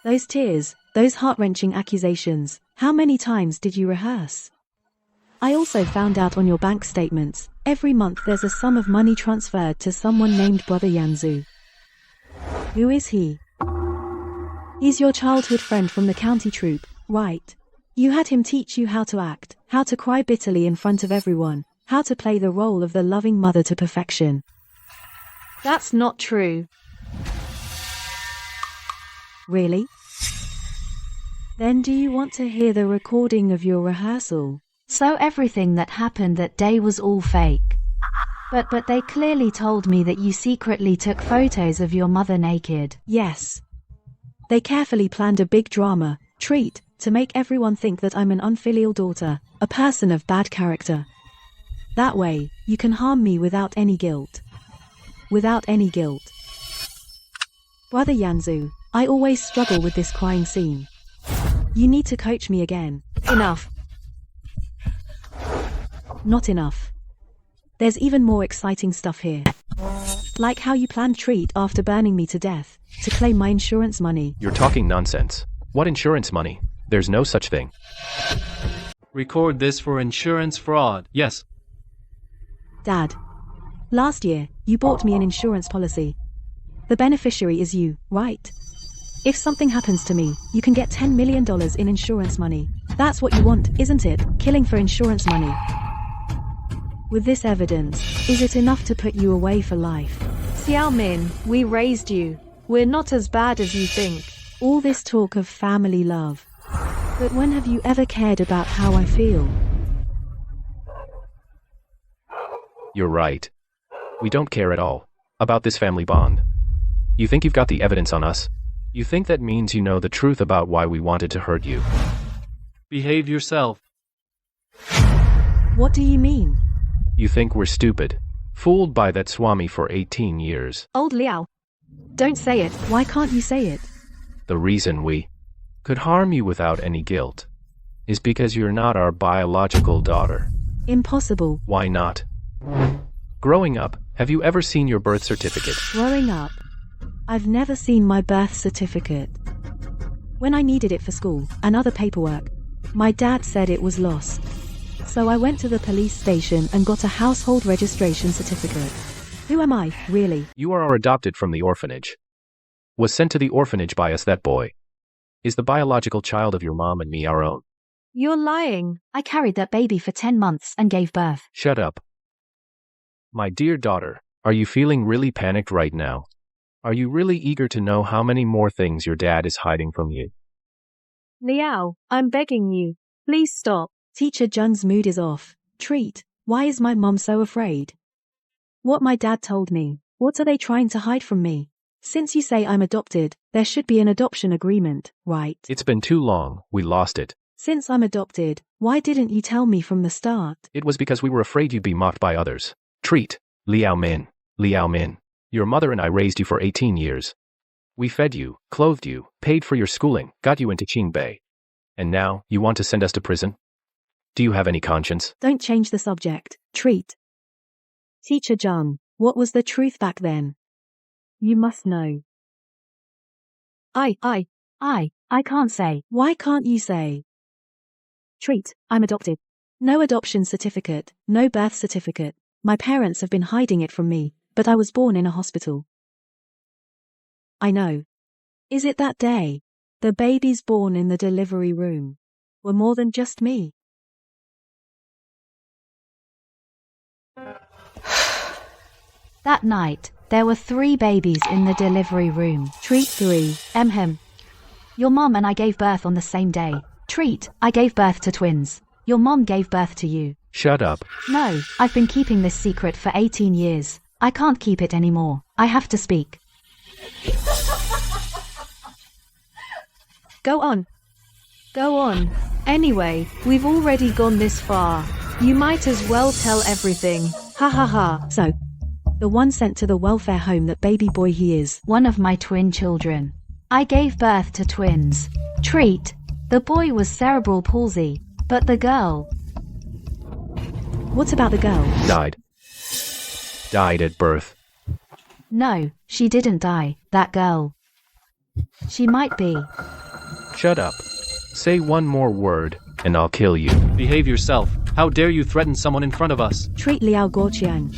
Those tears, those heart-wrenching accusations, how many times did you rehearse? I also found out on your bank statements, every month there's a sum of money transferred to someone named Brother Yanzu. Who is he? He's your childhood friend from the county troupe, right? You had him teach you how to act, how to cry bitterly in front of everyone, how to play the role of the loving mother to perfection. That's not true. Really? Then do you want to hear the recording of your rehearsal? So everything that happened that day was all fake. But they clearly told me that you secretly took photos of your mother naked. Yes. They carefully planned a big drama, treat, to make everyone think that I'm an unfilial daughter, a person of bad character. That way, you can harm me without any guilt. Without any guilt. Brother Yanzu, I always struggle with this crying scene. You need to coach me again. Enough. Not enough. There's even more exciting stuff here. Like how you planned treat after burning me to death, to claim my insurance money. You're talking nonsense. What insurance money? There's no such thing. Record this for insurance fraud. Yes. Dad. Last year, you bought me an insurance policy. The beneficiary is you, right? If something happens to me, you can get $10 million in insurance money. That's what you want, isn't it? Killing for insurance money. With this evidence, is it enough to put you away for life? Xiao Min, we raised you. We're not as bad as you think. All this talk of family love. But when have you ever cared about how I feel? You're right. We don't care at all about this family bond. You think you've got the evidence on us? You think that means you know the truth about why we wanted to hurt you? Behave yourself. What do you mean? You think we're stupid, fooled by that Swami for 18 years. Old Liao. Don't say it. Why can't you say it? The reason we could harm you without any guilt is because you're not our biological daughter. Impossible. Why not? Growing up, have you ever seen your birth certificate? Growing up, I've never seen my birth certificate. When I needed it for school and other paperwork, my dad said it was lost. So I went to the police station and got a household registration certificate. Who am I, really? You are our adopted from the orphanage. Was sent to the orphanage by us, that boy. Is the biological child of your mom and me our own? You're lying. I carried that baby for 10 months and gave birth. Shut up. My dear daughter, are you feeling really panicked right now? Are you really eager to know how many more things your dad is hiding from you? Liao, I'm begging you. Please stop. Teacher Jun's mood is off. Treat, why is my mom so afraid? What my dad told me, what are they trying to hide from me? Since you say I'm adopted, there should be an adoption agreement, right? It's been too long, we lost it. Since I'm adopted, why didn't you tell me from the start? It was because we were afraid you'd be mocked by others. Treat, Liao Min. Your mother and I raised you for 18 years. We fed you, clothed you, paid for your schooling, got you into Qingbei. And now, you want to send us to prison? Do you have any conscience? Don't change the subject. Treat. Teacher Jun, what was the truth back then? You must know. I can't say. Why can't you say? Treat, I'm adopted. No adoption certificate, no birth certificate. My parents have been hiding it from me, but I was born in a hospital. I know. Is it that day? The babies born in the delivery room were more than just me. That night, there were 3 babies in the delivery room. Treat 3. Your mom and I gave birth on the same day. Treat, I gave birth to twins. Your mom gave birth to you. Shut up. No, I've been keeping this secret for 18 years. I can't keep it anymore. I have to speak. Go on. Go on. Anyway, we've already gone this far. You might as well tell everything. Ha ha ha. So, the one sent to the welfare home, that baby boy he is. One of my twin children. I gave birth to twins. Treat. The boy was cerebral palsy, but the girl... What about the girl? Died at birth. No, she didn't die, that girl. She might be. Shut up. Say one more word, and I'll kill you. Behave yourself. How dare you threaten someone in front of us? Treat Liao Guoqiang.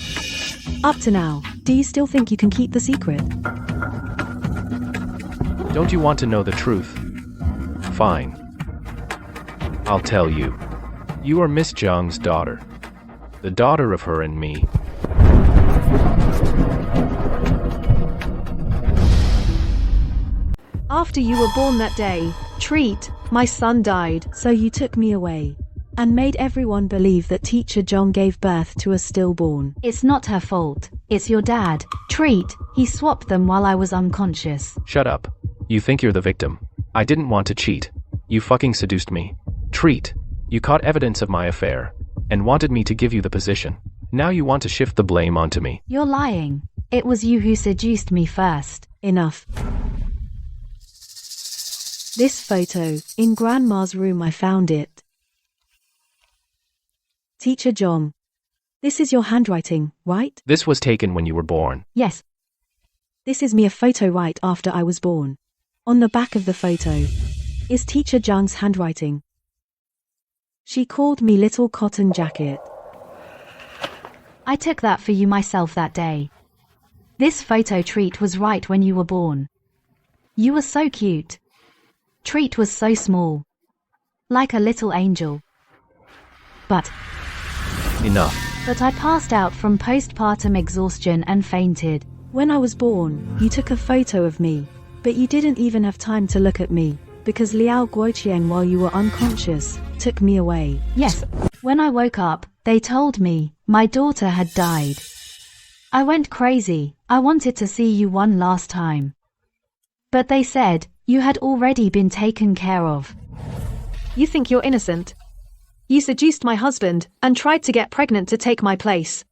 Up to now, do you still think you can keep the secret? Don't you want to know the truth? Fine. I'll tell you. You are Miss Zhang's daughter. The daughter of her and me. After you were born that day, Treat, my son died. So you took me away and made everyone believe that teacher Zhang gave birth to a stillborn. It's not her fault. It's your dad. Treat, he swapped them while I was unconscious. Shut up. You think you're the victim. I didn't want to cheat. You fucking seduced me. Treat, you caught evidence of my affair and wanted me to give you the position. Now you want to shift the blame onto me. You're lying. It was you who seduced me first. Enough. This photo, in Grandma's room I found it. Teacher Zhang. This is your handwriting, right? This was taken when you were born. Yes. This is me a photo right after I was born. On the back of the photo is teacher Zhang's handwriting. She called me Little Cotton Jacket. I took that for you myself that day. This photo Treat was right when you were born. You were so cute. Treat was so small. Like a little angel. But Enough. I passed out from postpartum exhaustion and fainted. When I was born, you took a photo of me, but you didn't even have time to look at me, because Liao Guoqiang, while you were unconscious, took me away. Yes, when I woke up, they told me my daughter had died. I went crazy. I wanted to see you one last time. But they said you had already been taken care of. You think you're innocent? You seduced my husband and tried to get pregnant to take my place.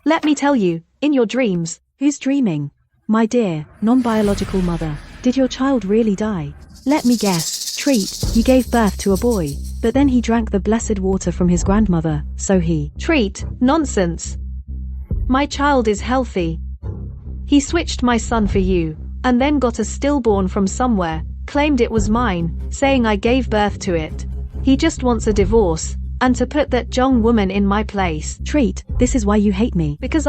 Let me tell you, in your dreams. Who's dreaming? My dear, non-biological mother, did your child really die? Let me guess. Treat, you gave birth to a boy, but then he drank the blessed water from his grandmother, so he... Treat, nonsense. My child is healthy. He switched my son for you, and then got a stillborn from somewhere, claimed it was mine, saying I gave birth to it. He just wants a divorce, and to put that Zhang woman in my place. Treat, this is why you hate me. Because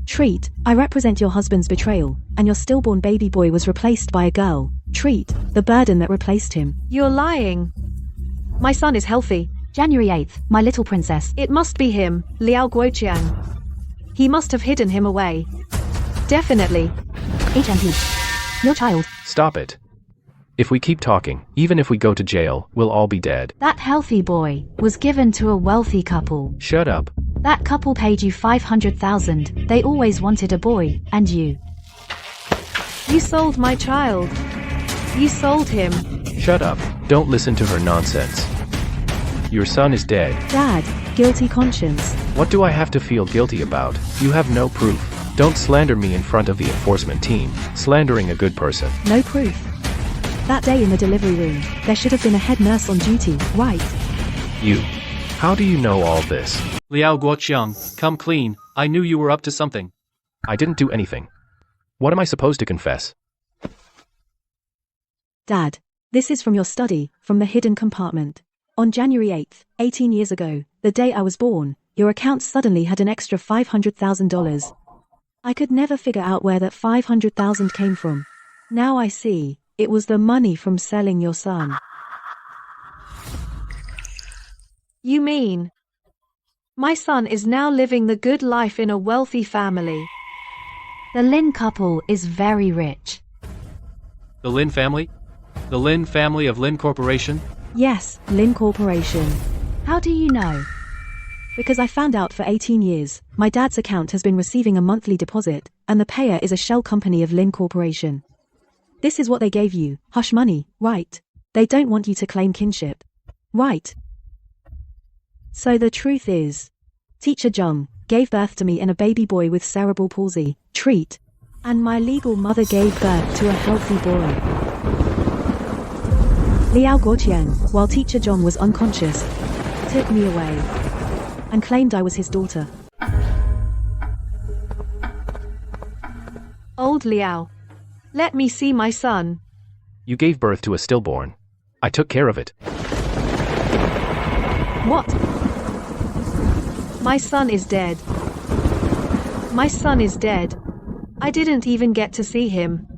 Treat, I represent your husband's betrayal, and your stillborn baby boy was replaced by a girl. Treat, the burden that replaced him. You're lying. My son is healthy. January 8th, my little princess. It must be him, Liao Guoqiang. He must have hidden him away. Definitely. HMP. Your child. Stop it. If we keep talking, even if we go to jail, we'll all be dead. That healthy boy was given to a wealthy couple. Shut up. That couple paid you $500,000. They always wanted a boy, and you. You sold my child. You sold him. Shut up. Don't listen to her nonsense. Your son is dead. Dad, guilty conscience. What do I have to feel guilty about? You have no proof. Don't slander me in front of the enforcement team. Slandering a good person. No proof. That day in the delivery room, there should have been a head nurse on duty, right? You. How do you know all this? Liao Guoqiang, come clean. I knew you were up to something. I didn't do anything. What am I supposed to confess? Dad, this is from your study, from the hidden compartment. On January 8th, 18 years ago, the day I was born, your account suddenly had an extra $500,000. I could never figure out where that $500,000 came from. Now I see, it was the money from selling your son. You mean? My son is now living the good life in a wealthy family. The Lin couple is very rich. The Lin family? The Lin family of Lin Corporation? Yes, Lin Corporation. How do you know? Because I found out for 18 years, my dad's account has been receiving a monthly deposit, and the payer is a shell company of Lin Corporation. This is what they gave you, hush money, right? They don't want you to claim kinship. Right? So the truth is, teacher Zhang gave birth to me and a baby boy with cerebral palsy, Treat, and my legal mother gave birth to a healthy boy. Liao Guoqiang, while teacher Zhang was unconscious, took me away and claimed I was his daughter. Hold, Liao. Let me see my son. You gave birth to a stillborn. I took care of it. What? My son is dead. My son is dead. I didn't even get to see him.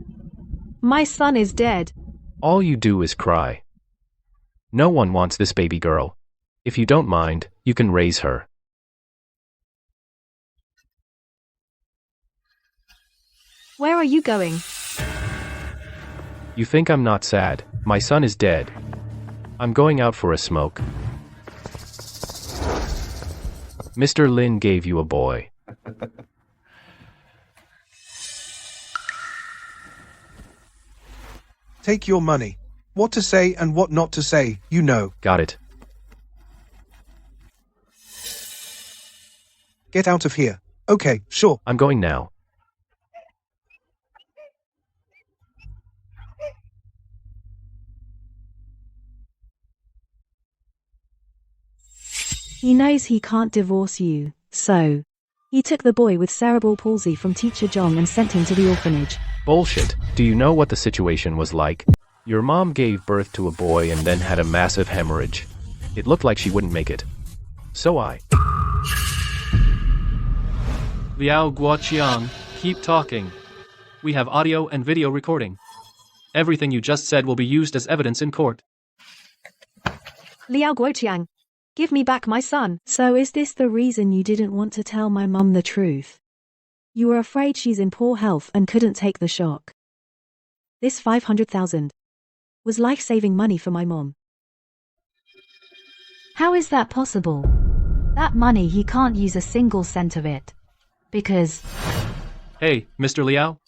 My son is dead. All you do is cry. No one wants this baby girl. If you don't mind, you can raise her. Where are you going? You think I'm not sad? My son is dead. I'm going out for a smoke. Mr. Lin gave you a boy. Take your money. What to say and what not to say, you know. Got it. Get out of here. Okay, sure. I'm going now. He knows he can't divorce you, so he took the boy with cerebral palsy from teacher Zhong and sent him to the orphanage. Bullshit. Do you know what the situation was like? Your mom gave birth to a boy and then had a massive hemorrhage. It looked like she wouldn't make it. So Liao Guoqiang, keep talking. We have audio and video recording. Everything you just said will be used as evidence in court. Liao Guoqiang, give me back my son. So is this the reason you didn't want to tell my mum the truth? You were afraid she's in poor health and couldn't take the shock. This 500,000 was life-saving money for my mom. How is that possible? That money, he can't use a single cent of it. Because... Hey, Mr. Liao.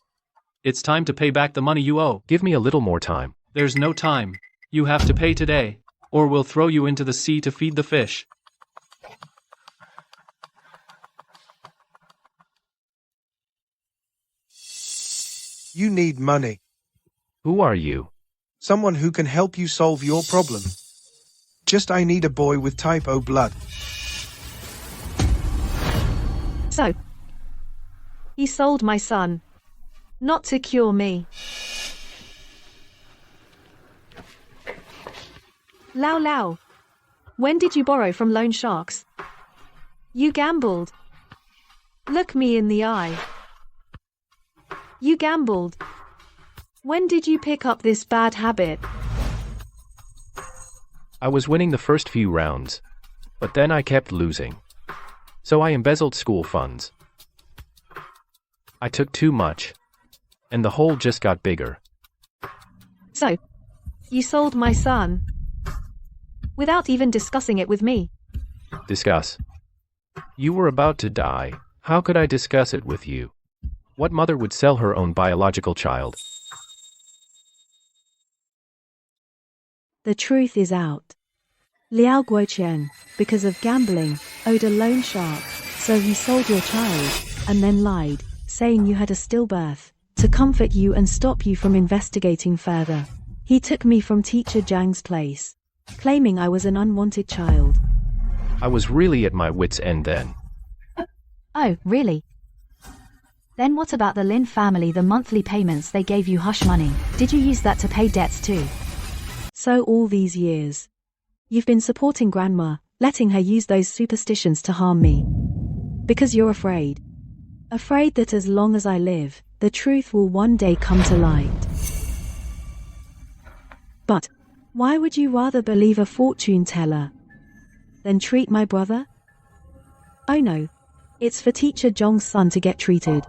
It's time to pay back the money you owe. give me a little more time. There's no time. You have to pay today, or we'll throw you into the sea to feed the fish. You need money. Who are you? Someone who can help you solve your problem. Just I need a boy with type O blood. So, he sold my son. Not to cure me. Lao, when did you borrow from loan sharks? You gambled. Look me in the eye. You gambled. When did you pick up this bad habit? I was winning the first few rounds, but then I kept losing. So I embezzled school funds. I took too much, and the hole just got bigger. So, you sold my son. Without even discussing it with me. Discuss. You were about to die. How could I discuss it with you? What mother would sell her own biological child? The truth is out. Liao Guoqiang, because of gambling, owed a loan shark, so he sold your child, and then lied, saying you had a stillbirth, to comfort you and stop you from investigating further. He took me from teacher Zhang's place, claiming I was an unwanted child. I was really at my wit's end then. Oh, really? Then what about the Lin family, the monthly payments they gave you hush money? Did you use that to pay debts too? So all these years, you've been supporting Grandma, letting her use those superstitions to harm me. Because you're afraid. Afraid that as long as I live, the truth will one day come to light. But why would you rather believe a fortune teller than treat my brother? Oh no, it's for teacher Zhong's son to get treated.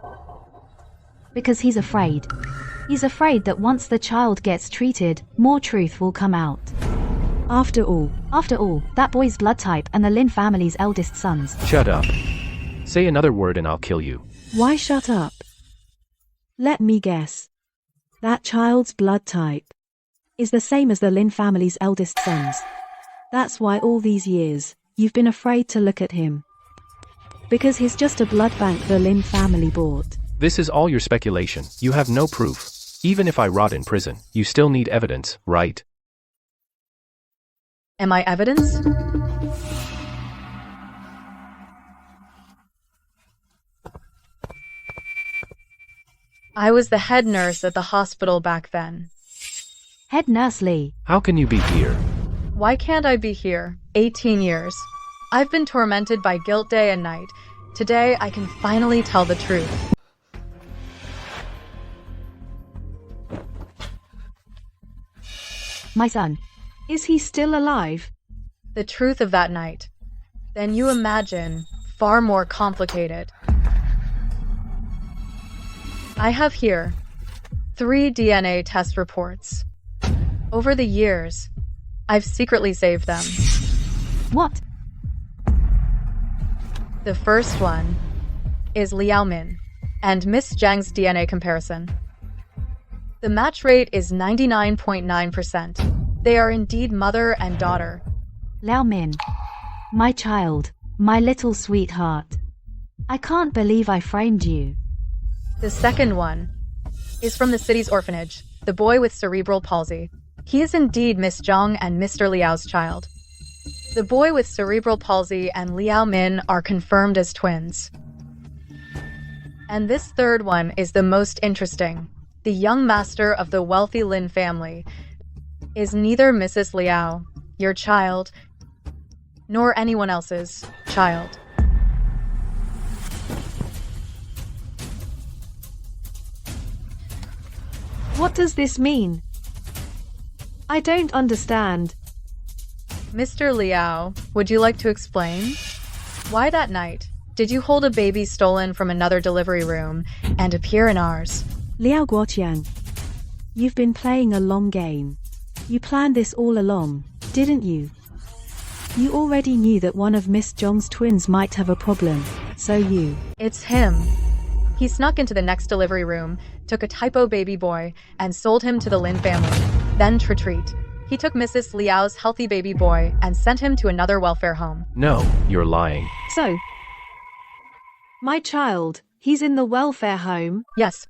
Because he's afraid. He's afraid that once the child gets treated, more truth will come out. After all, that boy's blood type and the Lin family's eldest sons. Shut up. Say another word and I'll kill you. why shut up? Let me guess. That child's blood type is the same as the Lin family's eldest sons. That's why all these years, you've been afraid to look at him. Because he's just a blood bank the Lin family bought. This is all your speculation. You have no proof. Even if I rot in prison, you still need evidence, right? Am I evidence? I was the head nurse at the hospital back then. Head nurse Lee. How can you be here? Why can't I be here? 18 years. I've been tormented by guilt day and night. Today, I can finally tell the truth. My son. Is he still alive? The truth of that night. Then you imagine far more complicated. I have here 3 DNA test reports. Over the years, I've secretly saved them. What? The first one is Liao Min and Miss Zhang's DNA comparison. The match rate is 99.9%. They are indeed mother and daughter. Liao Min. My child. My little sweetheart. I can't believe I framed you. The second one is from the city's orphanage, the boy with cerebral palsy. He is indeed Miss Zhang and Mr. Liao's child. The boy with cerebral palsy and Liao Min are confirmed as twins. And this third one is the most interesting. The young master of the wealthy Lin family is neither Mrs. Liao, your child, nor anyone else's child. What does this mean? I don't understand. Mr. Liao, would you like to explain? Why that night did you hold a baby stolen from another delivery room and appear in ours? Liao Guoqiang. You've been playing a long game. You planned this all along, didn't you? You already knew that one of Miss Zhang's twins might have a problem, so you... It's him. He snuck into the next delivery room, took a typo baby boy, and sold him to the Lin family. Then retreat. He took Mrs. Liao's healthy baby boy and sent him to another welfare home. No, you're lying. So, my child, he's in the welfare home? Yes.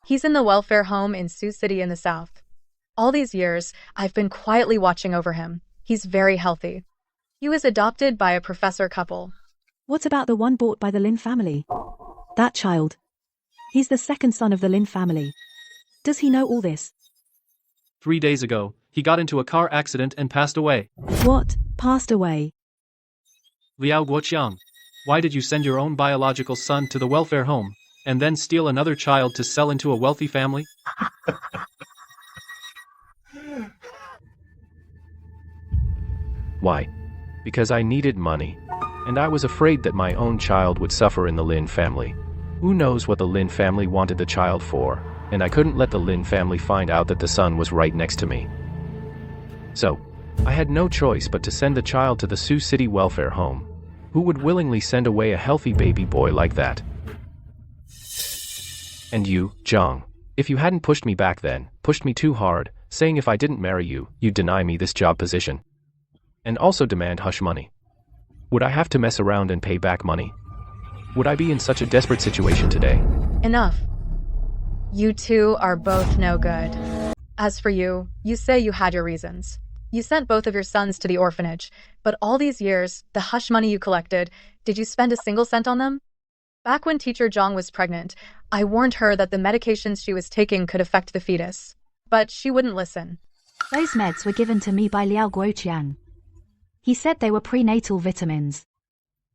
He's in the welfare home in Sioux City in the south. All these years, I've been quietly watching over him. He's very healthy. He was adopted by a professor couple. What about the one bought by the Lin family? That child. He's the second son of the Lin family. Does he know all this? 3 days ago, he got into a car accident and passed away. What? Passed away? Liao Guoqiang, why did you send your own biological son to the welfare home, and then steal another child to sell into a wealthy family? Why? Because I needed money. And I was afraid that my own child would suffer in the Lin family. Who knows what the Lin family wanted the child for, and I couldn't let the Lin family find out that the son was right next to me. So, I had no choice but to send the child to the Sioux City welfare home. Who would willingly send away a healthy baby boy like that? And you, Zhang, if you hadn't pushed me back then, pushed me too hard, saying if I didn't marry you, you'd deny me this job position. And also demand hush money. Would I have to mess around and pay back money? Would I be in such a desperate situation today? Enough. You two are both no good. As for you, you say you had your reasons. You sent both of your sons to the orphanage, but all these years, the hush money you collected, did you spend a single cent on them? Back when teacher Zhang was pregnant, I warned her that the medications she was taking could affect the fetus. But she wouldn't listen. Those meds were given to me by Liao Guoqiang. He said they were prenatal vitamins.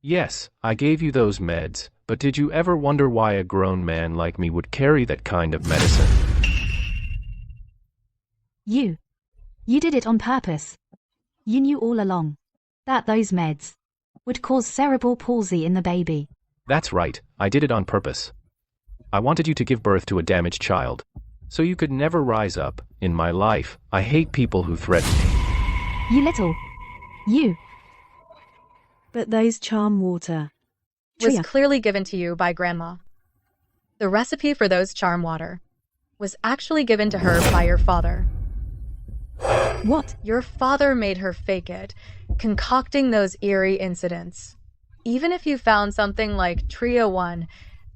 Yes, I gave you those meds, but did you ever wonder why a grown man like me would carry that kind of medicine? You did it on purpose. You knew all along that those meds would cause cerebral palsy in the baby. That's right, I did it on purpose. I wanted you to give birth to a damaged child, so you could never rise up. In my life, I hate people who threaten me. You. But those charm water was clearly given to you by Grandma. The recipe for those charm water was actually given to her by your father. What? Your father made her fake it, concocting those eerie incidents. Even if you found something like Trio 1,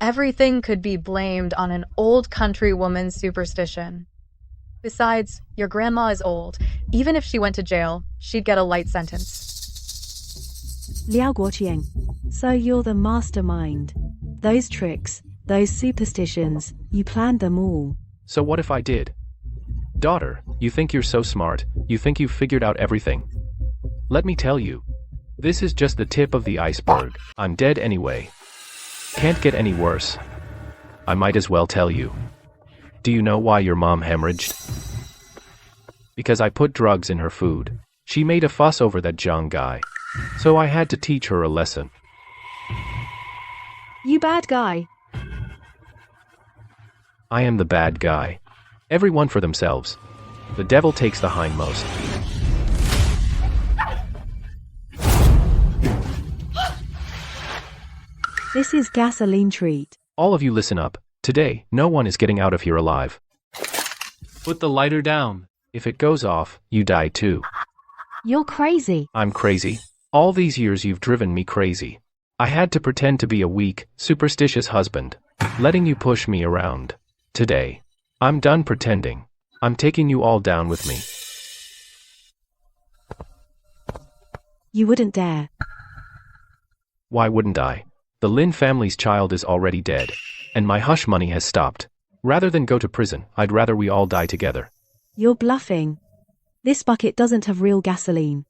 everything could be blamed on an old country woman's superstition. Besides, your grandma is old. Even if she went to jail, she'd get a light sentence. Liao Guoqiang. So you're the mastermind. Those tricks, Those superstitions, you planned them all. So what if I did? Daughter, you think you're so smart, you think you've figured out everything. Let me tell you. This is just the tip of the iceberg. I'm dead anyway. Can't get any worse. I might as well tell you. Do you know why your mom hemorrhaged? Because I put drugs in her food. She made a fuss over that Zhang guy. So I had to teach her a lesson. You bad guy. I am the bad guy. Everyone for themselves. The devil takes the hindmost. This is gasoline treat. All of you listen up. Today, no one is getting out of here alive. Put the lighter down. If it goes off, you die too. You're crazy. I'm crazy. All these years you've driven me crazy. I had to pretend to be a weak, superstitious husband, letting you push me around. Today, I'm done pretending. I'm taking you all down with me. You wouldn't dare. Why wouldn't I? The Lin family's child is already dead, and my hush money has stopped. Rather than go to prison, I'd rather we all die together. You're bluffing. This bucket doesn't have real gasoline.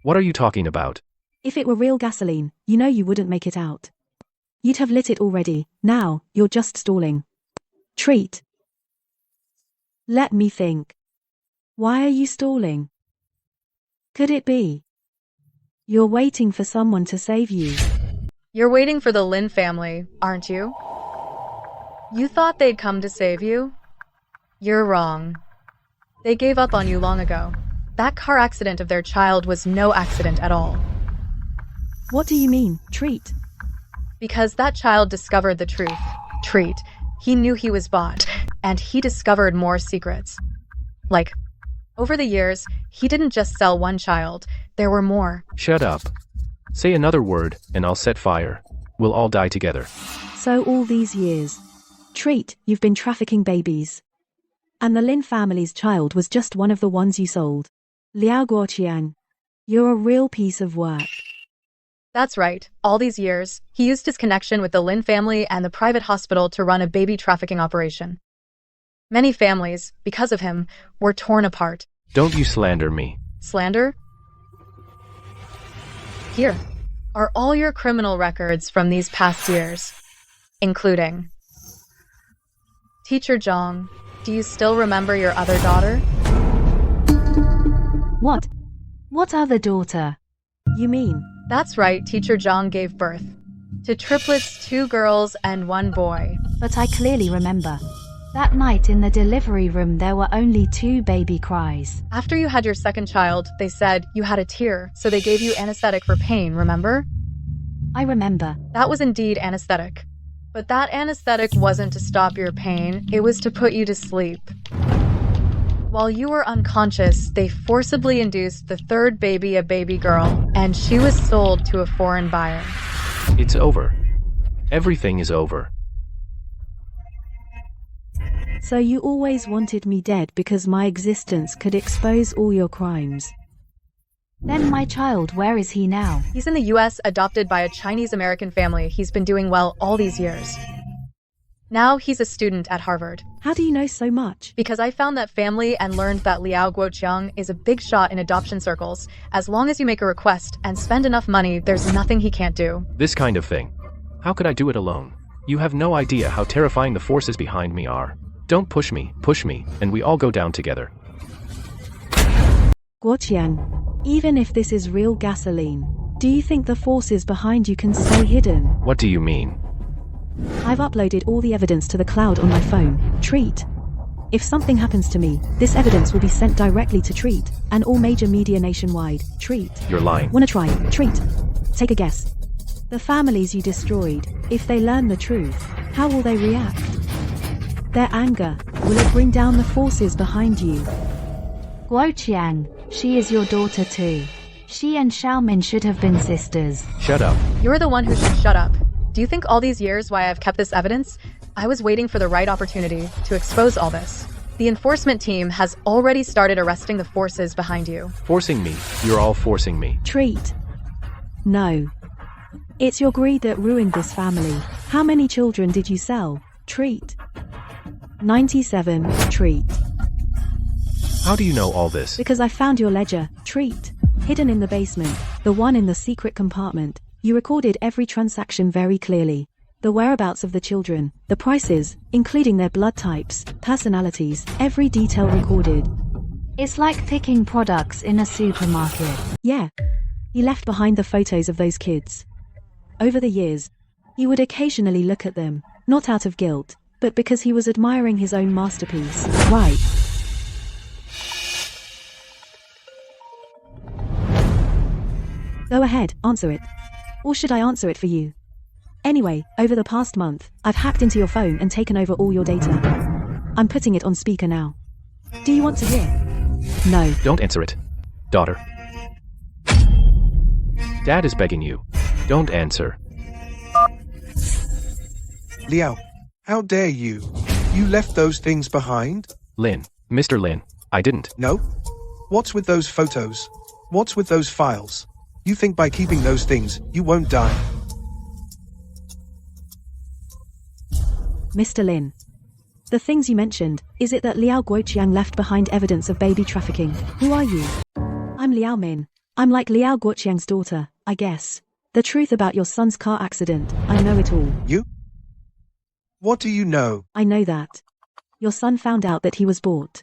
What are you talking about? If it were real gasoline, you know you wouldn't make it out. You'd have lit it already. Now, you're just stalling. Treat. Let me think. Why are you stalling? Could it be? You're waiting for someone to save you. You're waiting for the Lin family, aren't you? You thought they'd come to save you? You're wrong. They gave up on you long ago. That car accident of their child was no accident at all. What do you mean, treat? Because that child discovered the truth. Treat. He knew he was bought, and he discovered more secrets. Like, over the years, he didn't just sell one child. There were more. Shut up. Say another word, and I'll set fire. We'll all die together. So all these years. Treat, you've been trafficking babies. And the Lin family's child was just one of the ones you sold. Liao Guoqiang. You're a real piece of work. That's right. All these years, he used his connection with the Lin family and the private hospital to run a baby trafficking operation. Many families, because of him, were torn apart. Don't you slander me. Slander? Here are all your criminal records from these past years, including Teacher Zhang. Do you still remember your other daughter? What? What other daughter? You mean? That's right, Teacher Zhang gave birth to triplets, 2 girls and 1 boy. But I clearly remember. That night in the delivery room there were only 2 baby cries. After you had your second child, they said you had a tear, so they gave you anesthetic for pain, remember? I remember. That was indeed anesthetic. But that anesthetic wasn't to stop your pain, it was to put you to sleep. While you were unconscious, they forcibly induced the 3rd baby, a baby girl, and she was sold to a foreign buyer. It's over. Everything is over. So you always wanted me dead because my existence could expose all your crimes. Then my child, where is he now? He's in the US, adopted by a Chinese-American family. He's been doing well all these years. Now he's a student at Harvard. How do you know so much? Because I found that family and learned that Liao Guoqiang is a big shot in adoption circles. As long as you make a request and spend enough money, there's nothing he can't do. This kind of thing. How could I do it alone? You have no idea how terrifying the forces behind me are. Don't push me, and we all go down together. Guoqiang, even if this is real gasoline, do you think the forces behind you can stay hidden? What do you mean? I've uploaded all the evidence to the cloud on my phone, Treat. If something happens to me, this evidence will be sent directly to Treat, and all major media nationwide, Treat. You're lying. Wanna try? Treat. Take a guess. The families you destroyed, if they learn the truth, how will they react? Their anger, will it bring down the forces behind you? Guoqiang, she is your daughter too. She and Xiaomin should have been sisters. Shut up. You're the one who should shut up. Do you think all these years why I've kept this evidence? I was waiting for the right opportunity to expose all this. The enforcement team has already started arresting the forces behind you. Forcing me. You're all forcing me. Treat. No. It's your greed that ruined this family. How many children did you sell? Treat. 97. Treat. How do you know all this? Because I found your ledger. Treat. Hidden in the basement, the one in the secret compartment. You recorded every transaction very clearly. The whereabouts of the children, the prices, including their blood types, personalities, every detail recorded. It's like picking products in a supermarket. Yeah. He left behind the photos of those kids. Over the years, he would occasionally look at them, not out of guilt, but because he was admiring his own masterpiece. Right. Go ahead, answer it. Or should I answer it for you? Anyway, over the past month, I've hacked into your phone and taken over all your data. I'm putting it on speaker now. Do you want to hear? No. Don't answer it, daughter. Dad is begging you. Don't answer. Liao, how dare you? You left those things behind? Lin, Mr. Lin, I didn't. No? What's with those photos? What's with those files? You think by keeping those things, you won't die? Mr. Lin. The things you mentioned, is it that Liao Guoqiang left behind evidence of baby trafficking? Who are you? I'm Liao Min. I'm like Liao Guoqiang's daughter, I guess. The truth about your son's car accident, I know it all. You? What do you know? I know that. Your son found out that he was bought.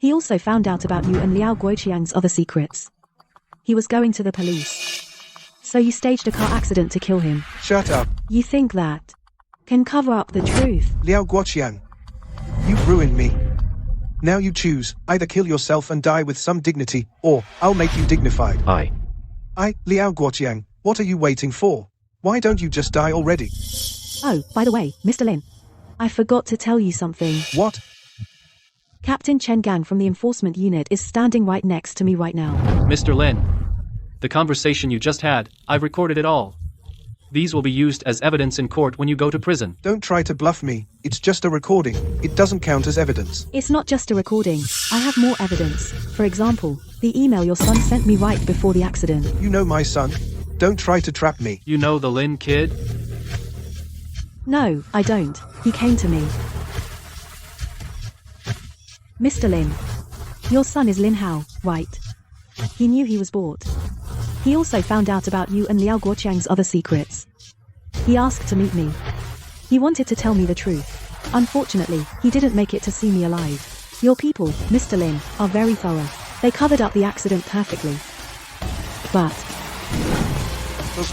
He also found out about you and Liao Guoqiang's other secrets. He was going to the police. So you staged a car accident to kill him. Shut up. You think that can cover up the truth? Liao Guoqiang. You've ruined me. Now you choose, either kill yourself and die with some dignity, or I'll make you dignified. I, Liao Guoqiang, what are you waiting for? Why don't you just die already? Oh, by the way, Mr. Lin. I forgot to tell you something. What? Captain Chen Gang from the enforcement unit is standing right next to me right now. Mr. Lin, the conversation you just had, I've recorded it all. These will be used as evidence in court when you go to prison. Don't try to bluff me. It's just a recording. It doesn't count as evidence. It's not just a recording. I have more evidence. For example, the email your son sent me right before the accident. You know my son. Don't try to trap me. You know the Lin kid? No, I don't. He came to me. Mr. Lin. Your son is Lin Hao, right? He knew he was bought. He also found out about you and Liao Guoqiang's other secrets. He asked to meet me. He wanted to tell me the truth. Unfortunately, he didn't make it to see me alive. Your people, Mr. Lin, are very thorough. They covered up the accident perfectly. But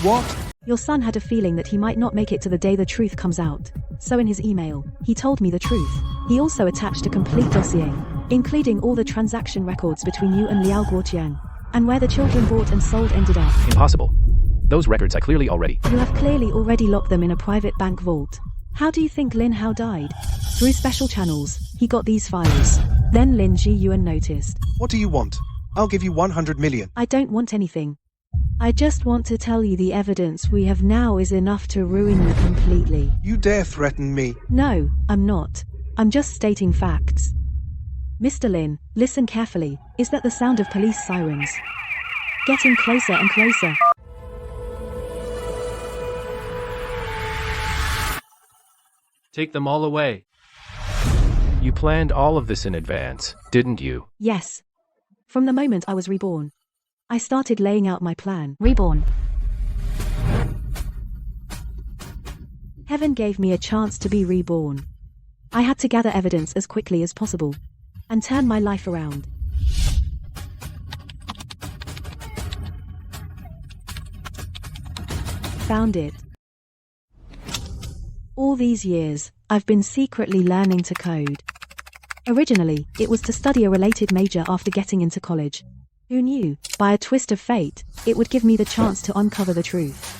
what? Your son had a feeling that he might not make it to the day the truth comes out. So in his email, he told me the truth. He also attached a complete dossier, including all the transaction records between you and Liao Guoqiang, and where the children bought and sold ended up. Impossible. Those records I clearly already. You have clearly already locked them in a private bank vault. How do you think Lin Hao died? Through special channels, he got these files. Then Lin Ji Yuan noticed. What do you want? I'll give you 100 million. I don't want anything. I just want to tell you the evidence we have now is enough to ruin you completely. You dare threaten me? No, I'm not. I'm just stating facts. Mr. Lin, listen carefully. Is that the sound of police sirens? Getting closer and closer. Take them all away. You planned all of this in advance, didn't you? Yes. From the moment I was reborn, I started laying out my plan. Reborn. Heaven gave me a chance to be reborn. I had to gather evidence as quickly as possible and turn my life around. Found it. All these years, I've been secretly learning to code. Originally, it was to study a related major after getting into college. Who knew, by a twist of fate, it would give me the chance to uncover the truth.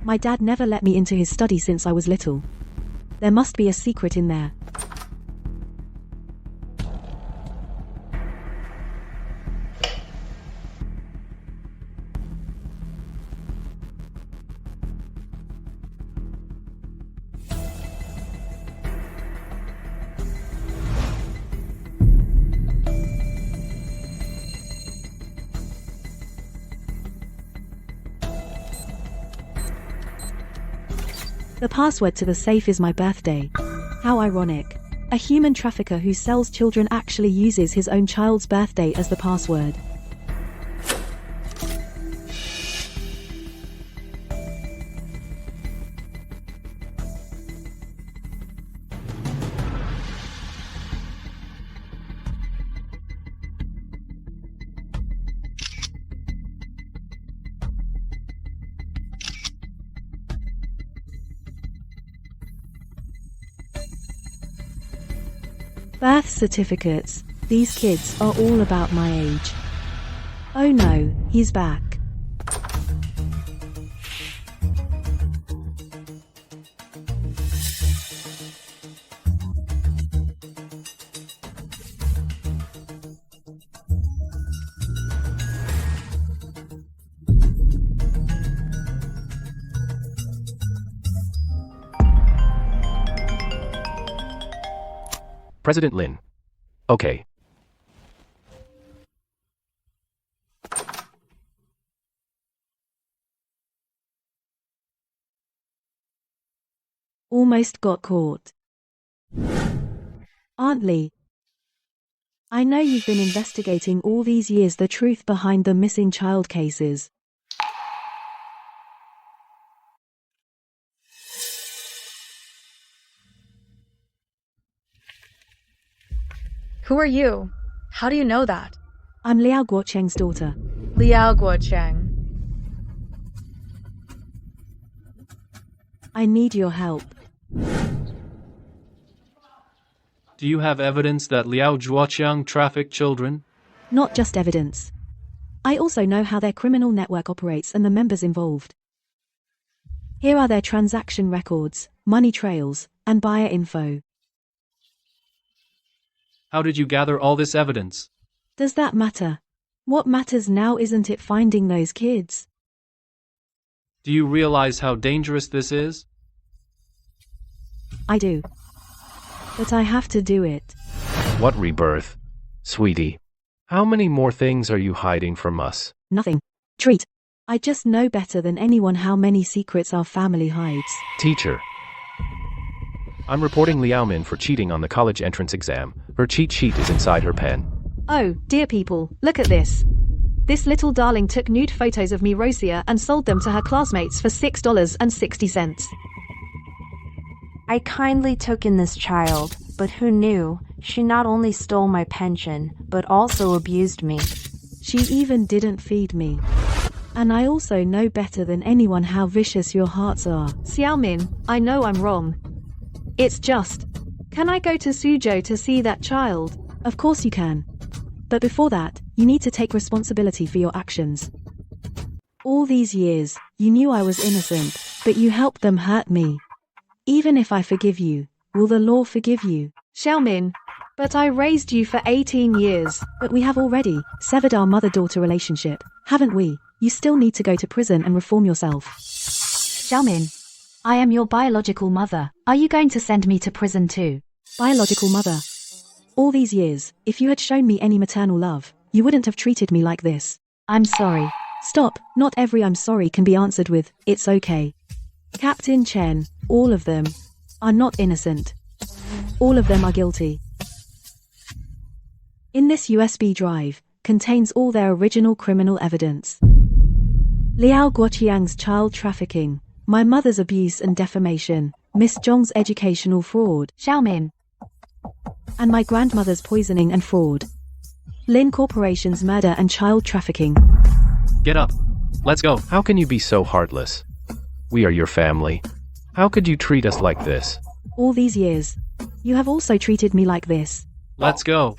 My dad never let me into his study since I was little. There must be a secret in there. The password to the safe is my birthday. How ironic. A human trafficker who sells children actually uses his own child's birthday as the password. Birth certificates. These kids are all about my age. Oh no, he's back. President Lin. Okay. Almost got caught. Aunt Lee. I know you've been investigating all these years the truth behind the missing child cases. Who are you? How do you know that? I'm Liao Guocheng's daughter. Liao Guocheng. I need your help. Do you have evidence that Liao Zhuoqiang trafficked children? Not just evidence. I also know how their criminal network operates and the members involved. Here are their transaction records, money trails, and buyer info. How did you gather all this evidence? Does that matter? What matters now isn't it finding those kids? Do you realize how dangerous this is? I do. But I have to do it. What rebirth? Sweetie. How many more things are you hiding from us? Nothing. Treat. I just know better than anyone how many secrets our family hides. Teacher. I'm reporting Liao Min for cheating on the college entrance exam. Her cheat sheet is inside her pen. Oh, dear people, look at this. This little darling took nude photos of me, Rosia, and sold them to her classmates for $6.60. I kindly took in this child, but who knew, she not only stole my pension, but also abused me. She even didn't feed me. And I also know better than anyone how vicious your hearts are. Xiaomin, I know I'm wrong. It's just, can I go to Suzhou to see that child? Of course you can. But before that, you need to take responsibility for your actions. All these years, you knew I was innocent, but you helped them hurt me. Even if I forgive you, will the law forgive you? Xiaomin, but I raised you for 18 years. But we have already severed our mother-daughter relationship, haven't we? You still need to go to prison and reform yourself. Xiaomin, I am your biological mother. Are you going to send me to prison too? Biological mother. All these years, if you had shown me any maternal love, you wouldn't have treated me like this. I'm sorry. Stop, not every I'm sorry can be answered with, it's okay. Captain Chen, all of them, are not innocent. All of them are guilty. In this USB drive, contains all their original criminal evidence. Liao Guoqiang's child trafficking, my mother's abuse and defamation, Miss Zhong's educational fraud, Xiaomin, and my grandmother's poisoning and fraud. Lin Corporation's murder and child trafficking. Get up. Let's go. How can you be so heartless? We are your family. How could you treat us like this? All these years, you have also treated me like this. Let's go.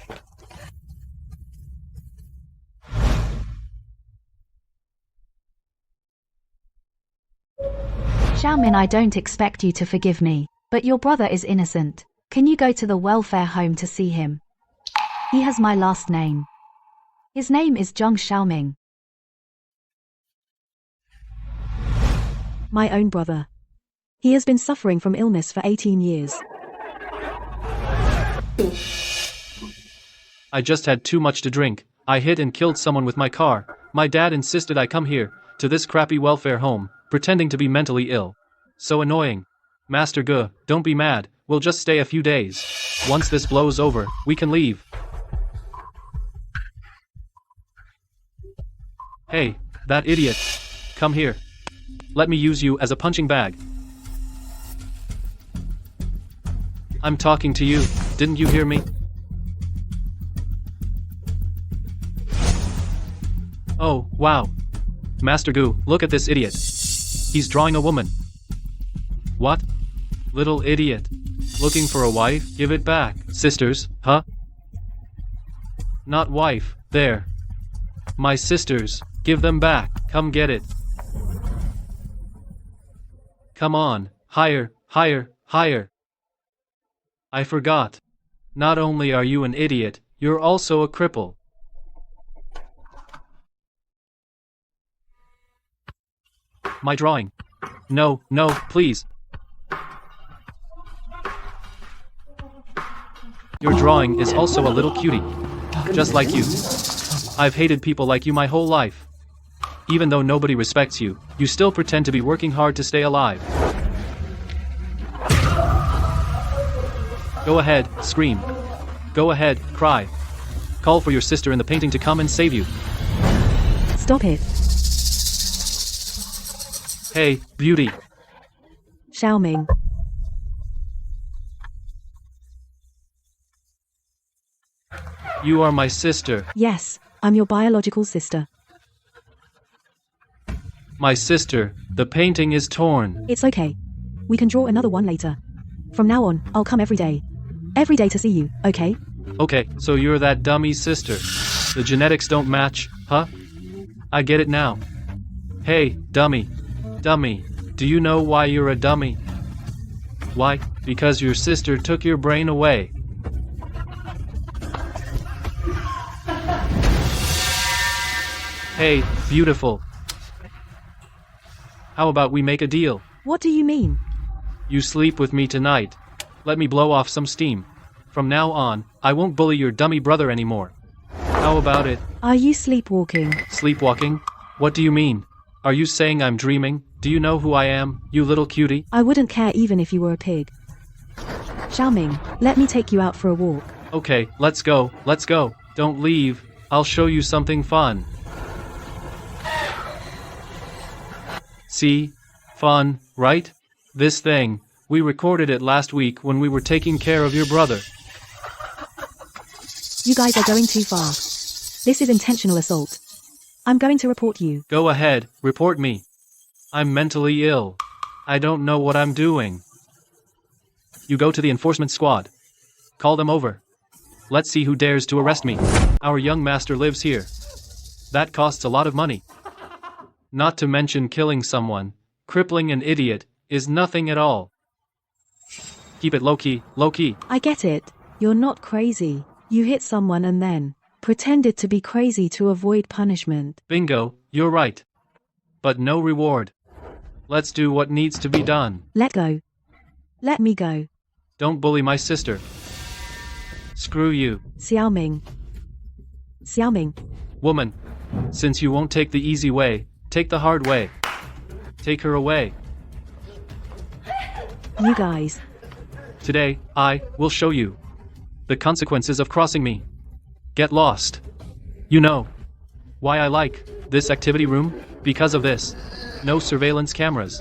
Xiaomin, I don't expect you to forgive me, but your brother is innocent. Can you go to the welfare home to see him? He has my last name. His name is Zhong Xiaoming. My own brother. He has been suffering from illness for 18 years. I just had too much to drink. I hit and killed someone with my car. My dad insisted I come here, to this crappy welfare home, pretending to be mentally ill. So annoying. Master Gu, don't be mad, we'll just stay a few days. Once this blows over, we can leave. Hey, that idiot. Come here. Let me use you as a punching bag. I'm talking to you, didn't you hear me? Oh, wow. Master Gu, look at this idiot. He's drawing a woman. What? Little idiot. Looking for a wife? Give it back. Sisters, huh? Not wife, there. My sisters, give them back, come get it. Come on, higher, higher, higher. I forgot. Not only are you an idiot, you're also a cripple. My drawing. No, no, please. Your drawing is also a little cutie. Just like you. I've hated people like you my whole life. Even though nobody respects you, you still pretend to be working hard to stay alive. Go ahead, scream. Go ahead, cry. Call for your sister in the painting to come and save you. Stop it. Hey, beauty. Xiaoming. You are my sister. Yes, I'm your biological sister. My sister, the painting is torn. It's okay. We can draw another one later. From now on, I'll come every day. Every day to see you, okay? Okay, so you're that dummy sister. The genetics don't match, huh? I get it now. Hey, dummy. Dummy, do you know why you're a dummy? Why? Because your sister took your brain away. Hey, beautiful. How about we make a deal? What do you mean? You sleep with me tonight. Let me blow off some steam. From now on, I won't bully your dummy brother anymore. How about it? Are you sleepwalking? Sleepwalking? What do you mean? Are you saying I'm dreaming? Do you know who I am, you little cutie? I wouldn't care even if you were a pig. Xiaoming, let me take you out for a walk. Okay, let's go, let's go. Don't leave. I'll show you something fun. See? Fun, right? This thing. We recorded it last week when we were taking care of your brother. You guys are going too far. This is intentional assault. I'm going to report you. Go ahead, report me. I'm mentally ill. I don't know what I'm doing. You go to the enforcement squad. Call them over. Let's see who dares to arrest me. Our young master lives here. That costs a lot of money. Not to mention killing someone, crippling an idiot, is nothing at all. Keep it low-key, low-key. I get it. You're not crazy. You hit someone and then pretended to be crazy to avoid punishment. Bingo, you're right. But no reward. Let's do what needs to be done. Let go. Let me go. Don't bully my sister. Screw you. Xiaoming. Xiaoming. Woman, since you won't take the easy way, take the hard way. Take her away. You guys. Today, I will show you the consequences of crossing me. Get lost. You know why I like this activity room? Because of this. No surveillance cameras.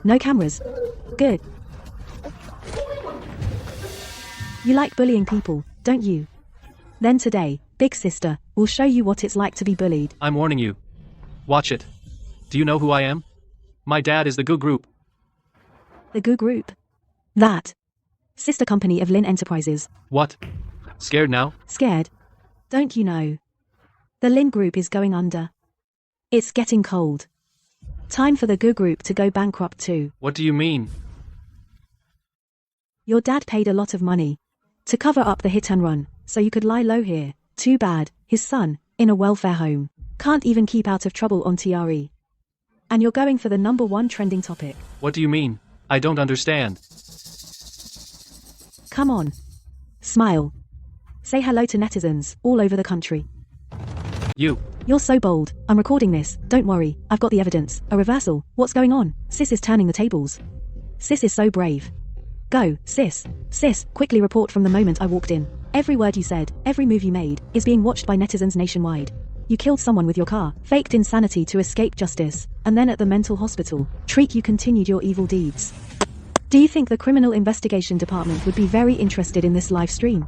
No cameras. Good. You like bullying people, don't you? Then today, Big Sister will show you what it's like to be bullied. I'm warning you. Watch it. Do you know who I am? My dad is the Gu Group. The Gu Group. That. Sister company of Lin Enterprises. What? Scared now? Scared? Don't you know? The Lin Group is going under. It's getting cold. Time for the Gu Group to go bankrupt too. What do you mean? Your dad paid a lot of money to cover up the hit and run, so you could lie low here. Too bad, his son, in a welfare home, can't even keep out of trouble on TRE. And you're going for the #1 trending topic. What do you mean? I don't understand. Come on. Smile. Say hello to netizens all over the country. You, You're so bold. I'm recording this. Don't worry. I've got the evidence. A reversal. What's going on? Sis is turning the tables. Sis is so brave. Go, sis. Sis, quickly report from the moment I walked in. Every word you said, every move you made, is being watched by netizens nationwide. You killed someone with your car, faked insanity to escape justice, and then at the mental hospital, you continued your evil deeds. Do you think the Criminal Investigation Department would be very interested in this live stream?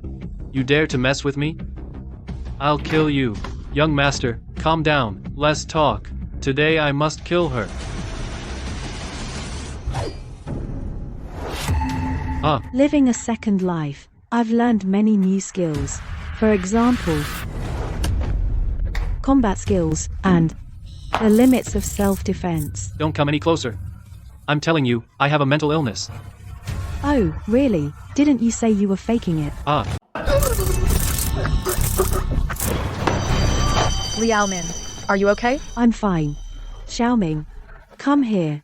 You dare to mess with me? I'll kill you. Young master, calm down. Less talk. Today I must kill her. Living a second life. I've learned many new skills. For example, combat skills, and the limits of self-defense. Don't come any closer. I'm telling you, I have a mental illness. Oh, really? Didn't you say you were faking it? Liao Min, are you okay? I'm fine. Xiaoming, come here.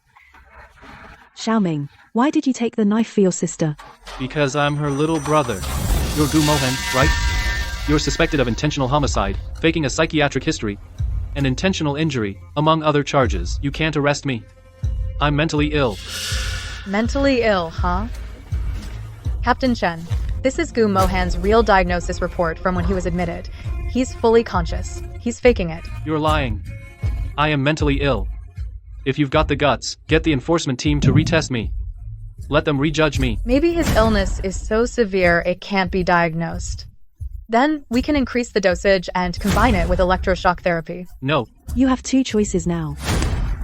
Xiaoming, why did you take the knife for your sister? Because I'm her little brother. You're Gu Mohan, right? You're suspected of intentional homicide, faking a psychiatric history, and intentional injury, among other charges. You can't arrest me. I'm mentally ill. Mentally ill, huh? Captain Chen, this is Gu Mohan's real diagnosis report from when he was admitted. He's fully conscious. He's faking it. You're lying. I am mentally ill. If you've got the guts, get the enforcement team to retest me. Let them rejudge me. Maybe his illness is so severe it can't be diagnosed. Then we can increase the dosage and combine it with electroshock therapy. No. You have two choices now.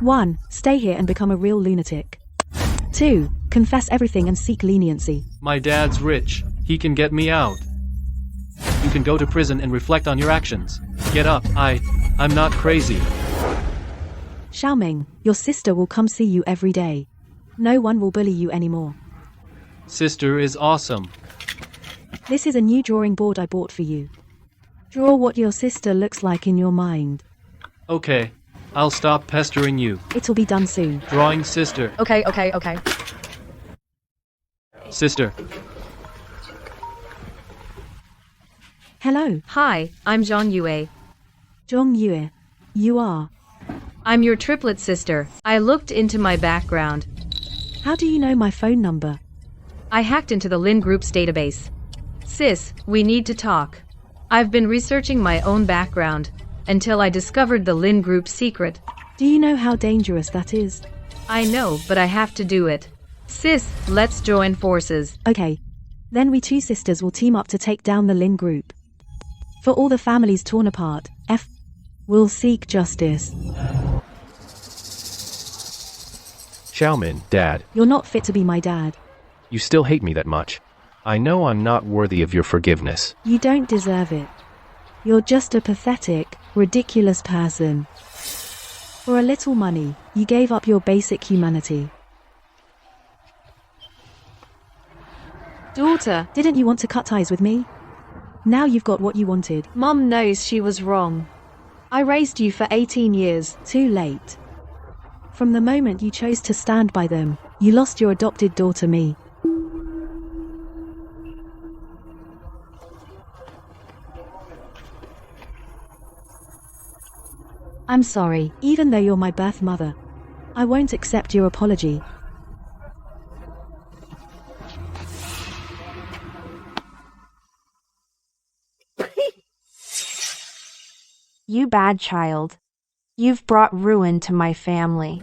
1. Stay here and become a real lunatic. 2. Confess everything and seek leniency. My dad's rich. He can get me out. You can go to prison and reflect on your actions. Get up. I'm not crazy. Xiaoming, your sister will come see you every day. No one will bully you anymore. Sister is awesome. This is a new drawing board I bought for you. Draw what your sister looks like in your mind. Okay. I'll stop pestering you. It'll be done soon. Drawing sister. Okay. Sister. Hello. Hi, I'm Zhang Yue. Zhang Yue. You are. I'm your triplet sister. I looked into my background. How do you know my phone number? I hacked into the Lin Group's database. Sis, we need to talk. I've been researching my own background until I discovered the Lin Group's secret. Do you know how dangerous that is? I know, but I have to do it. Sis, let's join forces. Okay. Then we two sisters will team up to take down the Lin Group. For all the families torn apart, we'll seek justice. Xiaomin, Dad, You're not fit to be my dad. you still hate me that much. I know I'm not worthy of your forgiveness. You don't deserve it. You're just a pathetic, ridiculous person. For a little money, you gave up your basic humanity. Daughter, Didn't you want to cut ties with me? Now you've got what you wanted. Mum knows she was wrong. I raised you for 18 years. Too late. From the moment you chose to stand by them, you lost your adopted daughter, me. I'm sorry, even though you're my birth mother. I won't accept your apology. You bad child. You've brought ruin to my family.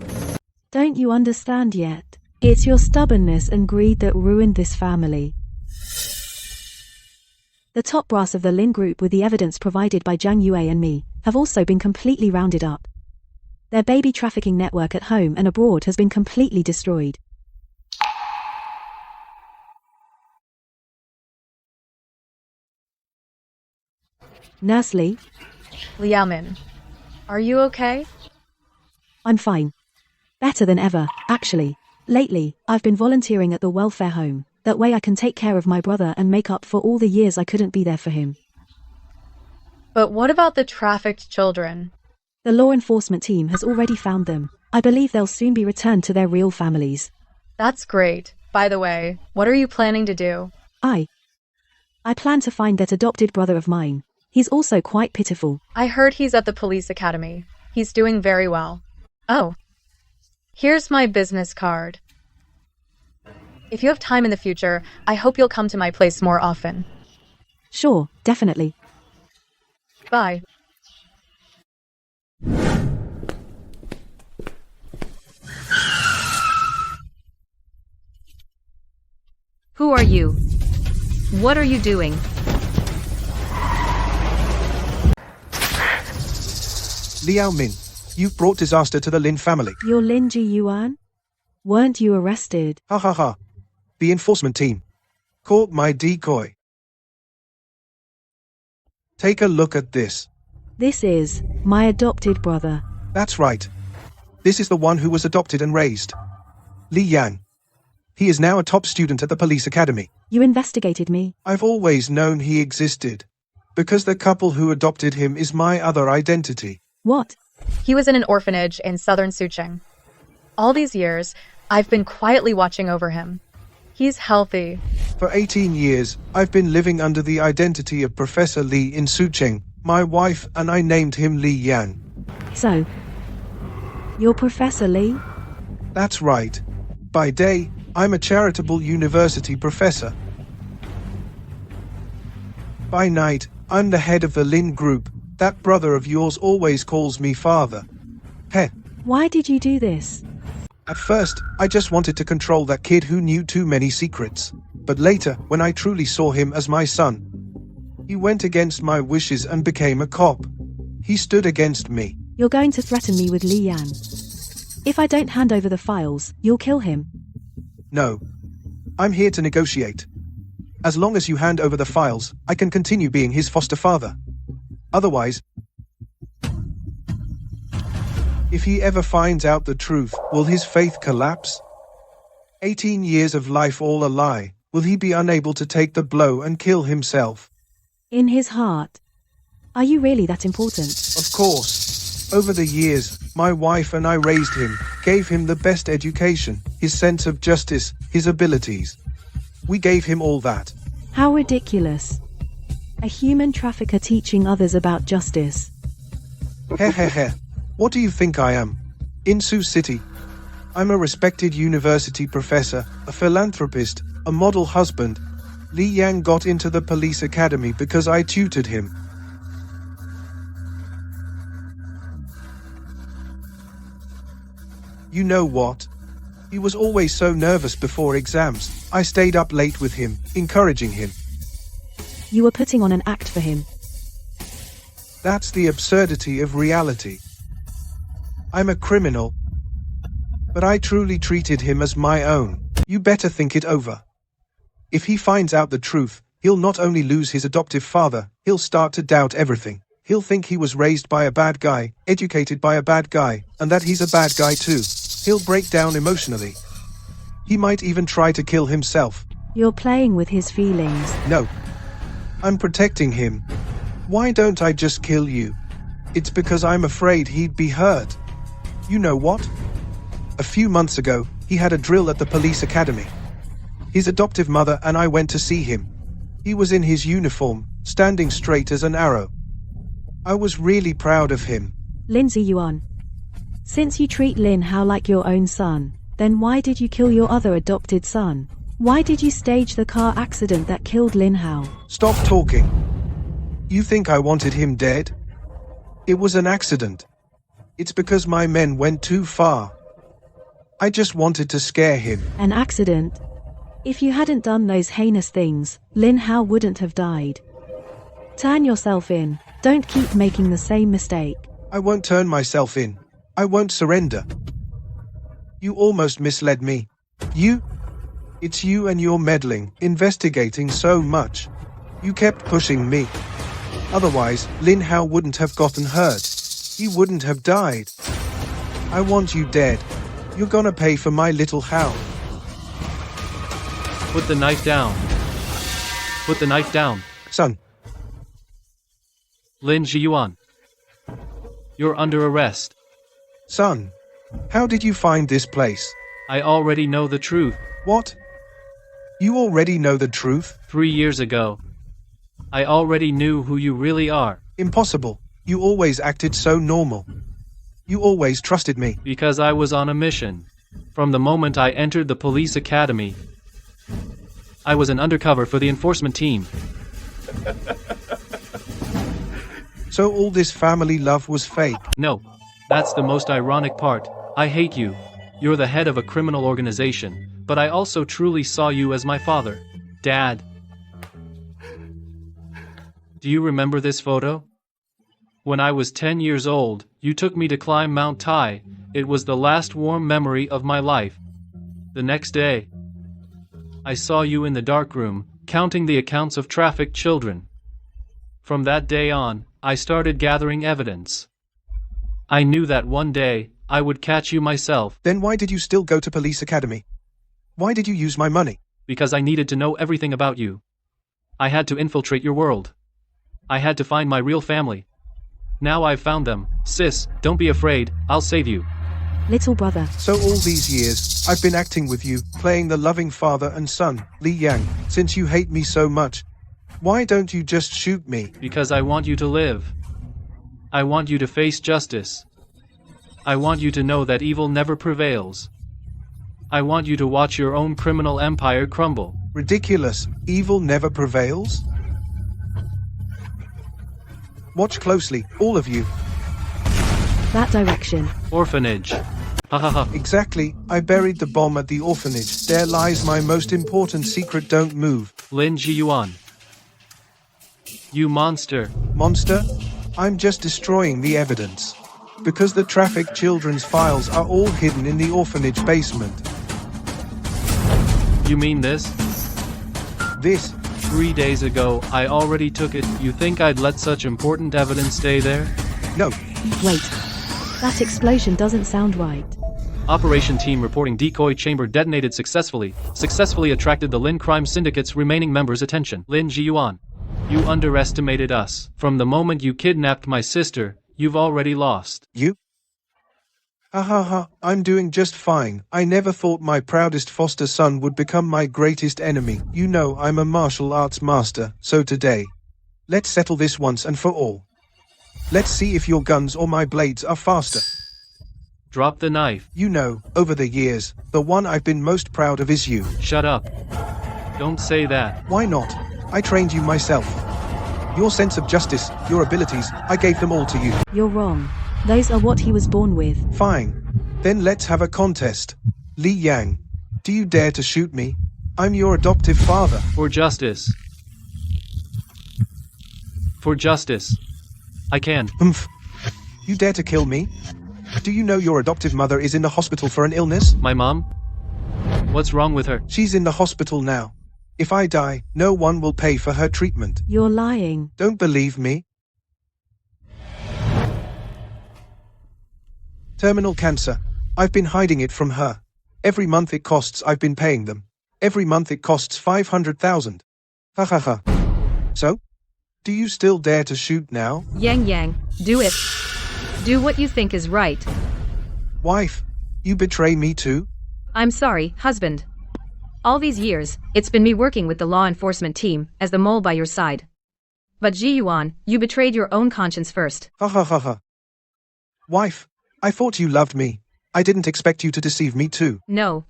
Don't you understand yet? It's your stubbornness and greed that ruined this family. The top brass of the Lin Group, with the evidence provided by Zhang Yue and me, have also been completely rounded up. Their baby trafficking network at home and abroad has been completely destroyed. Nurse Lee? Liao Min, are you okay? I'm fine. Better than ever, actually. Lately, I've been volunteering at the welfare home. That way I can take care of my brother and make up for all the years I couldn't be there for him. But what about the trafficked children? The law enforcement team has already found them. I believe they'll soon be returned to their real families. That's great. By the way, what are you planning to do? I plan to find that adopted brother of mine. He's also quite pitiful. I heard he's at the police academy. He's doing very well. Oh. Here's my business card. If you have time in the future, I hope you'll come to my place more often. Sure, definitely. Bye. Who are you? What are you doing? Liao Min, you've brought disaster to the Lin family. You're Lin Ji Yuan? Weren't you arrested? Ha ha ha. The enforcement team caught my decoy. Take a look at this. This is my adopted brother. That's right. This is the one who was adopted and raised. Li Yang. He is now a top student at the police academy. You investigated me. I've always known he existed. Because the couple who adopted him is my other identity. What? He was in an orphanage in southern Sucheng. All these years, I've been quietly watching over him. He's healthy. For 18 years, I've been living under the identity of Professor Li in Sucheng. My wife and I named him Li Yang. So, you're Professor Li? That's right. By day, I'm a charitable university professor. By night, I'm the head of the Lin group. That brother of yours always calls me father. Heh. Why did you do this? At first, I just wanted to control that kid who knew too many secrets. But later, when I truly saw him as my son, he went against my wishes and became a cop. He stood against me. You're going to threaten me with Li Yan. If I don't hand over the files, you'll kill him. No. I'm here to negotiate. As long as you hand over the files, I can continue being his foster father. Otherwise, if he ever finds out the truth, will his faith collapse? 18 years of life all a lie. Will he be unable to take the blow and kill himself? In his heart. Are you really that important? Of course. Over the years, my wife and I raised him, gave him the best education, his sense of justice, his abilities. We gave him all that. How ridiculous. A human trafficker teaching others about justice. Heh heh heh. What do you think I am? In Sioux City. I'm a respected university professor, a philanthropist, a model husband. Li Yang got into the police academy because I tutored him. You know what? He was always so nervous before exams. I stayed up late with him, encouraging him. You were putting on an act for him. That's the absurdity of reality. I'm a criminal, but I truly treated him as my own. You better think it over. If he finds out the truth, he'll not only lose his adoptive father, he'll start to doubt everything. He'll think he was raised by a bad guy, educated by a bad guy, and that he's a bad guy too. He'll break down emotionally. He might even try to kill himself. You're playing with his feelings. No. I'm protecting him. Why don't I just kill you? It's because I'm afraid he'd be hurt. You know what? A few months ago, he had a drill at the police academy. His adoptive mother and I went to see him. He was in his uniform, standing straight as an arrow. I was really proud of him. Lin Ji Yuan. Since you treat Lin Hao like your own son, then why did you kill your other adopted son? Why did you stage the car accident that killed Lin Hao? Stop talking. You think I wanted him dead? It was an accident. It's because my men went too far. I just wanted to scare him. An accident? If you hadn't done those heinous things, Lin Hao wouldn't have died. Turn yourself in. Don't keep making the same mistake. I won't turn myself in. I won't surrender. You almost misled me. It's you and your meddling, investigating so much. You kept pushing me. Otherwise, Lin Hao wouldn't have gotten hurt. He wouldn't have died. I want you dead. You're gonna pay for my little Hao. Put the knife down. Put the knife down. Son. Lin Jiyuan. You're under arrest. Son. How did you find this place? I already know the truth. What? You already know the truth? 3 years ago, I already knew who you really are. Impossible. You always acted so normal. You always trusted me. Because I was on a mission. From the moment I entered the police academy, I was an undercover for the enforcement team. So all this family love was fake. No, that's the most ironic part. I hate you. You're the head of a criminal organization, but I also truly saw you as my father. Dad. Do you remember this photo? When I was 10 years old, you took me to climb Mount Tai. It was the last warm memory of my life. The next day, I saw you in the darkroom, counting the accounts of trafficked children. From that day on, I started gathering evidence. I knew that one day, I would catch you myself. Then why did you still go to police academy? Why did you use my money? Because I needed to know everything about you. I had to infiltrate your world. I had to find my real family. Now I've found them. Sis, don't be afraid, I'll save you. Little brother. So all these years, I've been acting with you, playing the loving father and son, Li Yang. Since you hate me so much, why don't you just shoot me? Because I want you to live. I want you to face justice. I want you to know that evil never prevails. I want you to watch your own criminal empire crumble. Ridiculous. Evil never prevails? Watch closely, all of you. That direction. Orphanage. Ha ha ha. Exactly. I buried the bomb at the orphanage. There lies my most important secret. Don't move. Lin Jiyuan. You monster. Monster? I'm just destroying the evidence. Because the trafficked children's files are all hidden in the orphanage basement. You mean this? This? 3 days ago, I already took it. You think I'd let such important evidence stay there? No. Wait. That explosion doesn't sound right. Operation team reporting decoy chamber detonated successfully. Successfully attracted the Lin crime syndicate's remaining members' attention. Lin Jiyuan. You underestimated us. From the moment you kidnapped my sister, you've already lost. You? Ha ha ha, I'm doing just fine. I never thought my proudest foster son would become my greatest enemy. You know I'm a martial arts master, so today, let's settle this once and for all. Let's see if your guns or my blades are faster. Drop the knife. You know, over the years, the one I've been most proud of is you. Shut up. Don't say that. Why not? I trained you myself. Your sense of justice, your abilities, I gave them all to you. You're wrong. Those are what he was born with. Fine. Then let's have a contest. Li Yang, do you dare to shoot me? I'm your adoptive father. For justice. For justice. I can. Humph. You dare to kill me? Do you know your adoptive mother is in the hospital for an illness? My mom? What's wrong with her? She's in the hospital now. If I die, no one will pay for her treatment. You're lying. Don't believe me? Terminal cancer. I've been hiding it from her. Every month it costs, I've been paying them. Every month it costs 500,000. Ha ha ha. So? Do you still dare to shoot now? Yang, do it. Do what you think is right. Wife, you betray me too? I'm sorry, husband. All these years, it's been me working with the law enforcement team, as the mole by your side. But Ji Yuan, you betrayed your own conscience first. Ha ha ha ha. Wife, I thought you loved me. I didn't expect you to deceive me too. No.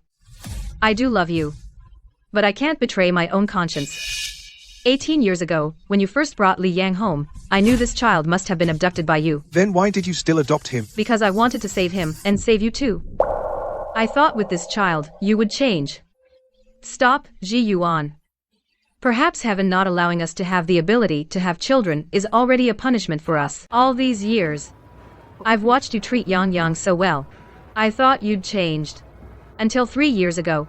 I do love you. But I can't betray my own conscience. 18 years ago, when you first brought Li Yang home, I knew this child must have been abducted by you. Then why did you still adopt him? Because I wanted to save him, and save you too. I thought with this child, you would change. Stop, Ji Yuan. Perhaps heaven not allowing us to have the ability to have children is already a punishment for us. All these years, I've watched you treat Yang Yang so well. I thought you'd changed. Until 3 years ago,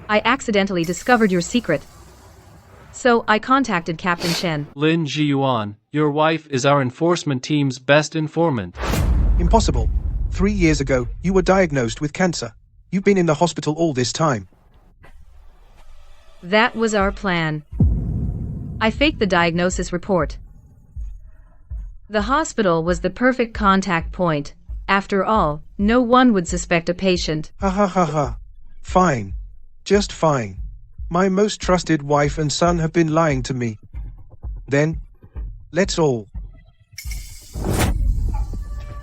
I accidentally discovered your secret. So I contacted Captain Chen. Lin Jiyuan, your wife is our enforcement team's best informant. Impossible. 3 years ago, you were diagnosed with cancer. You've been in the hospital all this time. That was our plan. I faked the diagnosis report. The hospital was the perfect contact point. After all, no one would suspect a patient. Ha ha ha ha. Fine. Just fine. My most trusted wife and son have been lying to me. Then, let's all.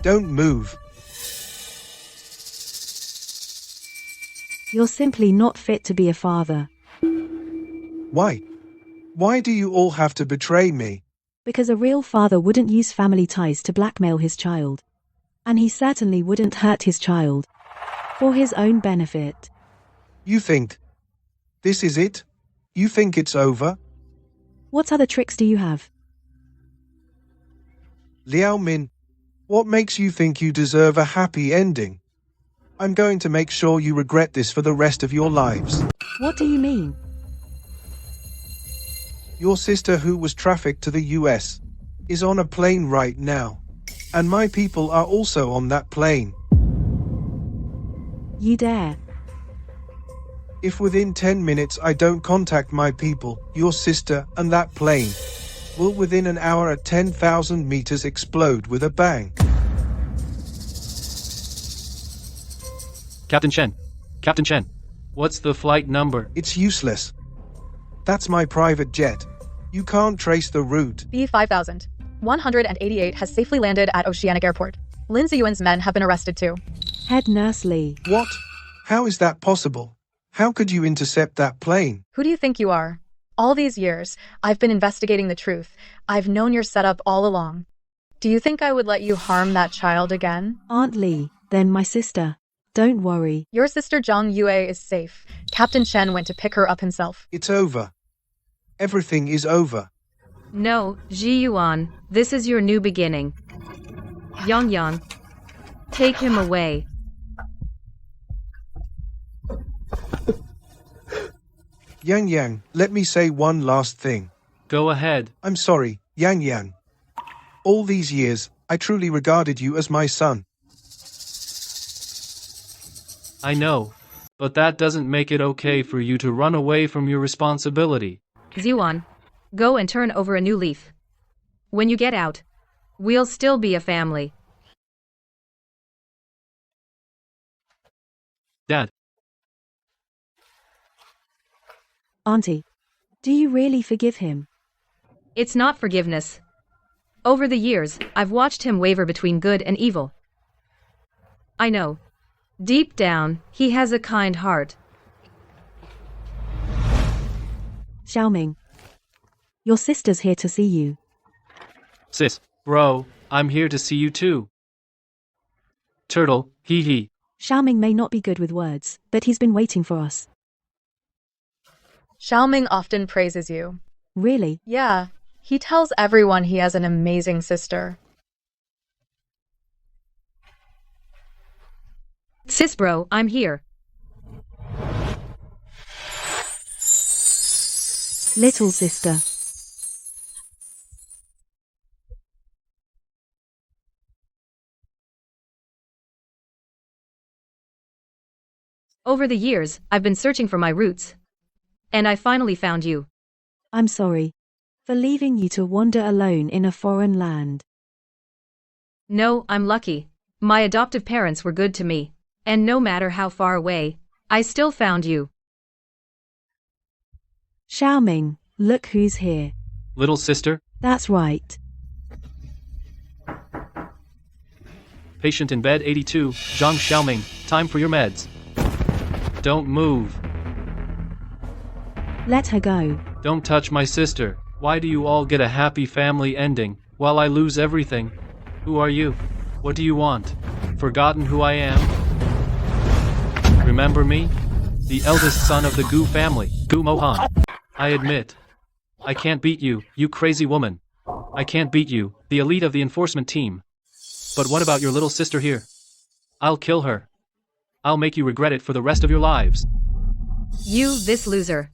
Don't move. You're simply not fit to be a father. Why? Why do you all have to betray me? Because a real father wouldn't use family ties to blackmail his child. And he certainly wouldn't hurt his child. For his own benefit. You think this is it? You think it's over? What other tricks do you have? Liao Min, what makes you think you deserve a happy ending? I'm going to make sure you regret this for the rest of your lives. What do you mean? Your sister, who was trafficked to the US, is on a plane right now. And my people are also on that plane. You dare. If within 10 minutes I don't contact my people, your sister and that plane will within an hour at 10,000 meters explode with a bang. Captain Chen. Captain Chen. What's the flight number? It's useless. That's my private jet. You can't trace the route. B5188 has safely landed at Oceanic Airport. Lin Ziyuan's men have been arrested too. Head Nurse Lee. What? How is that possible? How could you intercept that plane? Who do you think you are? All these years, I've been investigating the truth. I've known your setup all along. Do you think I would let you harm that child again? Aunt Lee, then my sister. Don't worry. Your sister Zhang Yue is safe. Captain Chen went to pick her up himself. It's over. Everything is over. No, Ji Yuan, this is your new beginning. Yang Yang, take him away. Yang Yang, let me say one last thing. Go ahead. I'm sorry, Yang Yang. All these years, I truly regarded you as my son. I know, but that doesn't make it okay for you to run away from your responsibility. Ziyuan, go and turn over a new leaf. When you get out, we'll still be a family. Dad. Auntie, do you really forgive him? It's not forgiveness. Over the years, I've watched him waver between good and evil. I know. Deep down, he has a kind heart. Xiaoming, your sister's here to see you. Sis, bro, I'm here to see you too. Turtle, hee hee. Xiaoming may not be good with words, but he's been waiting for us. Xiaoming often praises you. Really? Yeah, he tells everyone he has an amazing sister. Sis bro, I'm here. Little sister. Over the years, I've been searching for my roots. And I finally found you. I'm sorry for leaving you to wander alone in a foreign land. No, I'm lucky. My adoptive parents were good to me. And no matter how far away, I still found you. Xiaoming, look who's here. Little sister? That's right. Patient in bed 82, Zhang Xiaoming, time for your meds. Don't move. Let her go. Don't touch my sister. Why do you all get a happy family ending, while I lose everything? Who are you? What do you want? Forgotten who I am? Remember me? The eldest son of the Gu family, Gu Mohan. I admit. I can't beat you, you crazy woman. I can't beat you, the elite of the enforcement team. But what about your little sister here? I'll kill her. I'll make you regret it for the rest of your lives. You, this loser.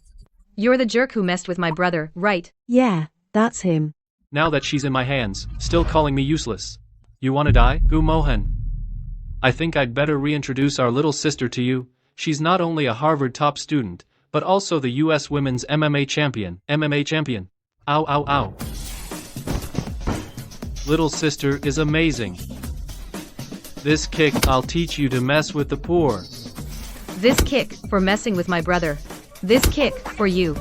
You're the jerk who messed with my brother, right? Yeah, that's him. Now that she's in my hands, still calling me useless. You wanna die, Gu Mohan? I think I'd better reintroduce our little sister to you. She's not only a Harvard top student, but also the US Women's MMA champion. Ow ow ow. Little sister is amazing. This kick, I'll teach you to mess with the poor. This kick, for messing with my brother. This kick, for you.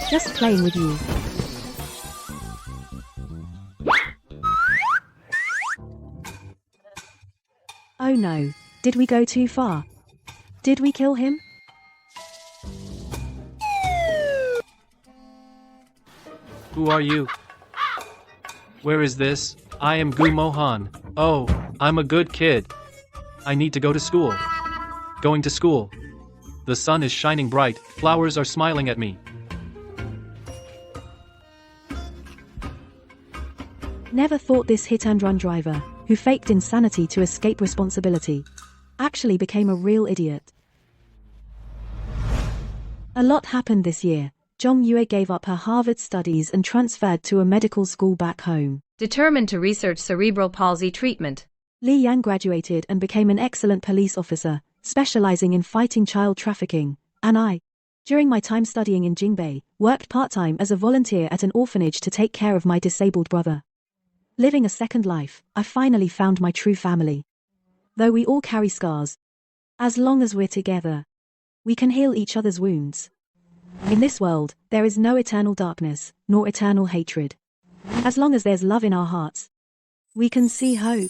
Just playing with you. Oh no, did we go too far? Did we kill him? Who are you? Where is this? I am Gu Mohan. Oh, I'm a good kid. I need to go to school. Going to school. The sun is shining bright, flowers are smiling at me. Never thought this hit-and-run driver, who faked insanity to escape responsibility, actually became a real idiot. A lot happened this year. Zhong Yue gave up her Harvard studies and transferred to a medical school back home. Determined to research cerebral palsy treatment. Li Yang graduated and became an excellent police officer, specializing in fighting child trafficking, and I, during my time studying in Jingbei, worked part-time as a volunteer at an orphanage to take care of my disabled brother. Living a second life, I finally found my true family. Though we all carry scars, as long as we're together, we can heal each other's wounds. In this world, there is no eternal darkness, nor eternal hatred. As long as there's love in our hearts, we can see hope.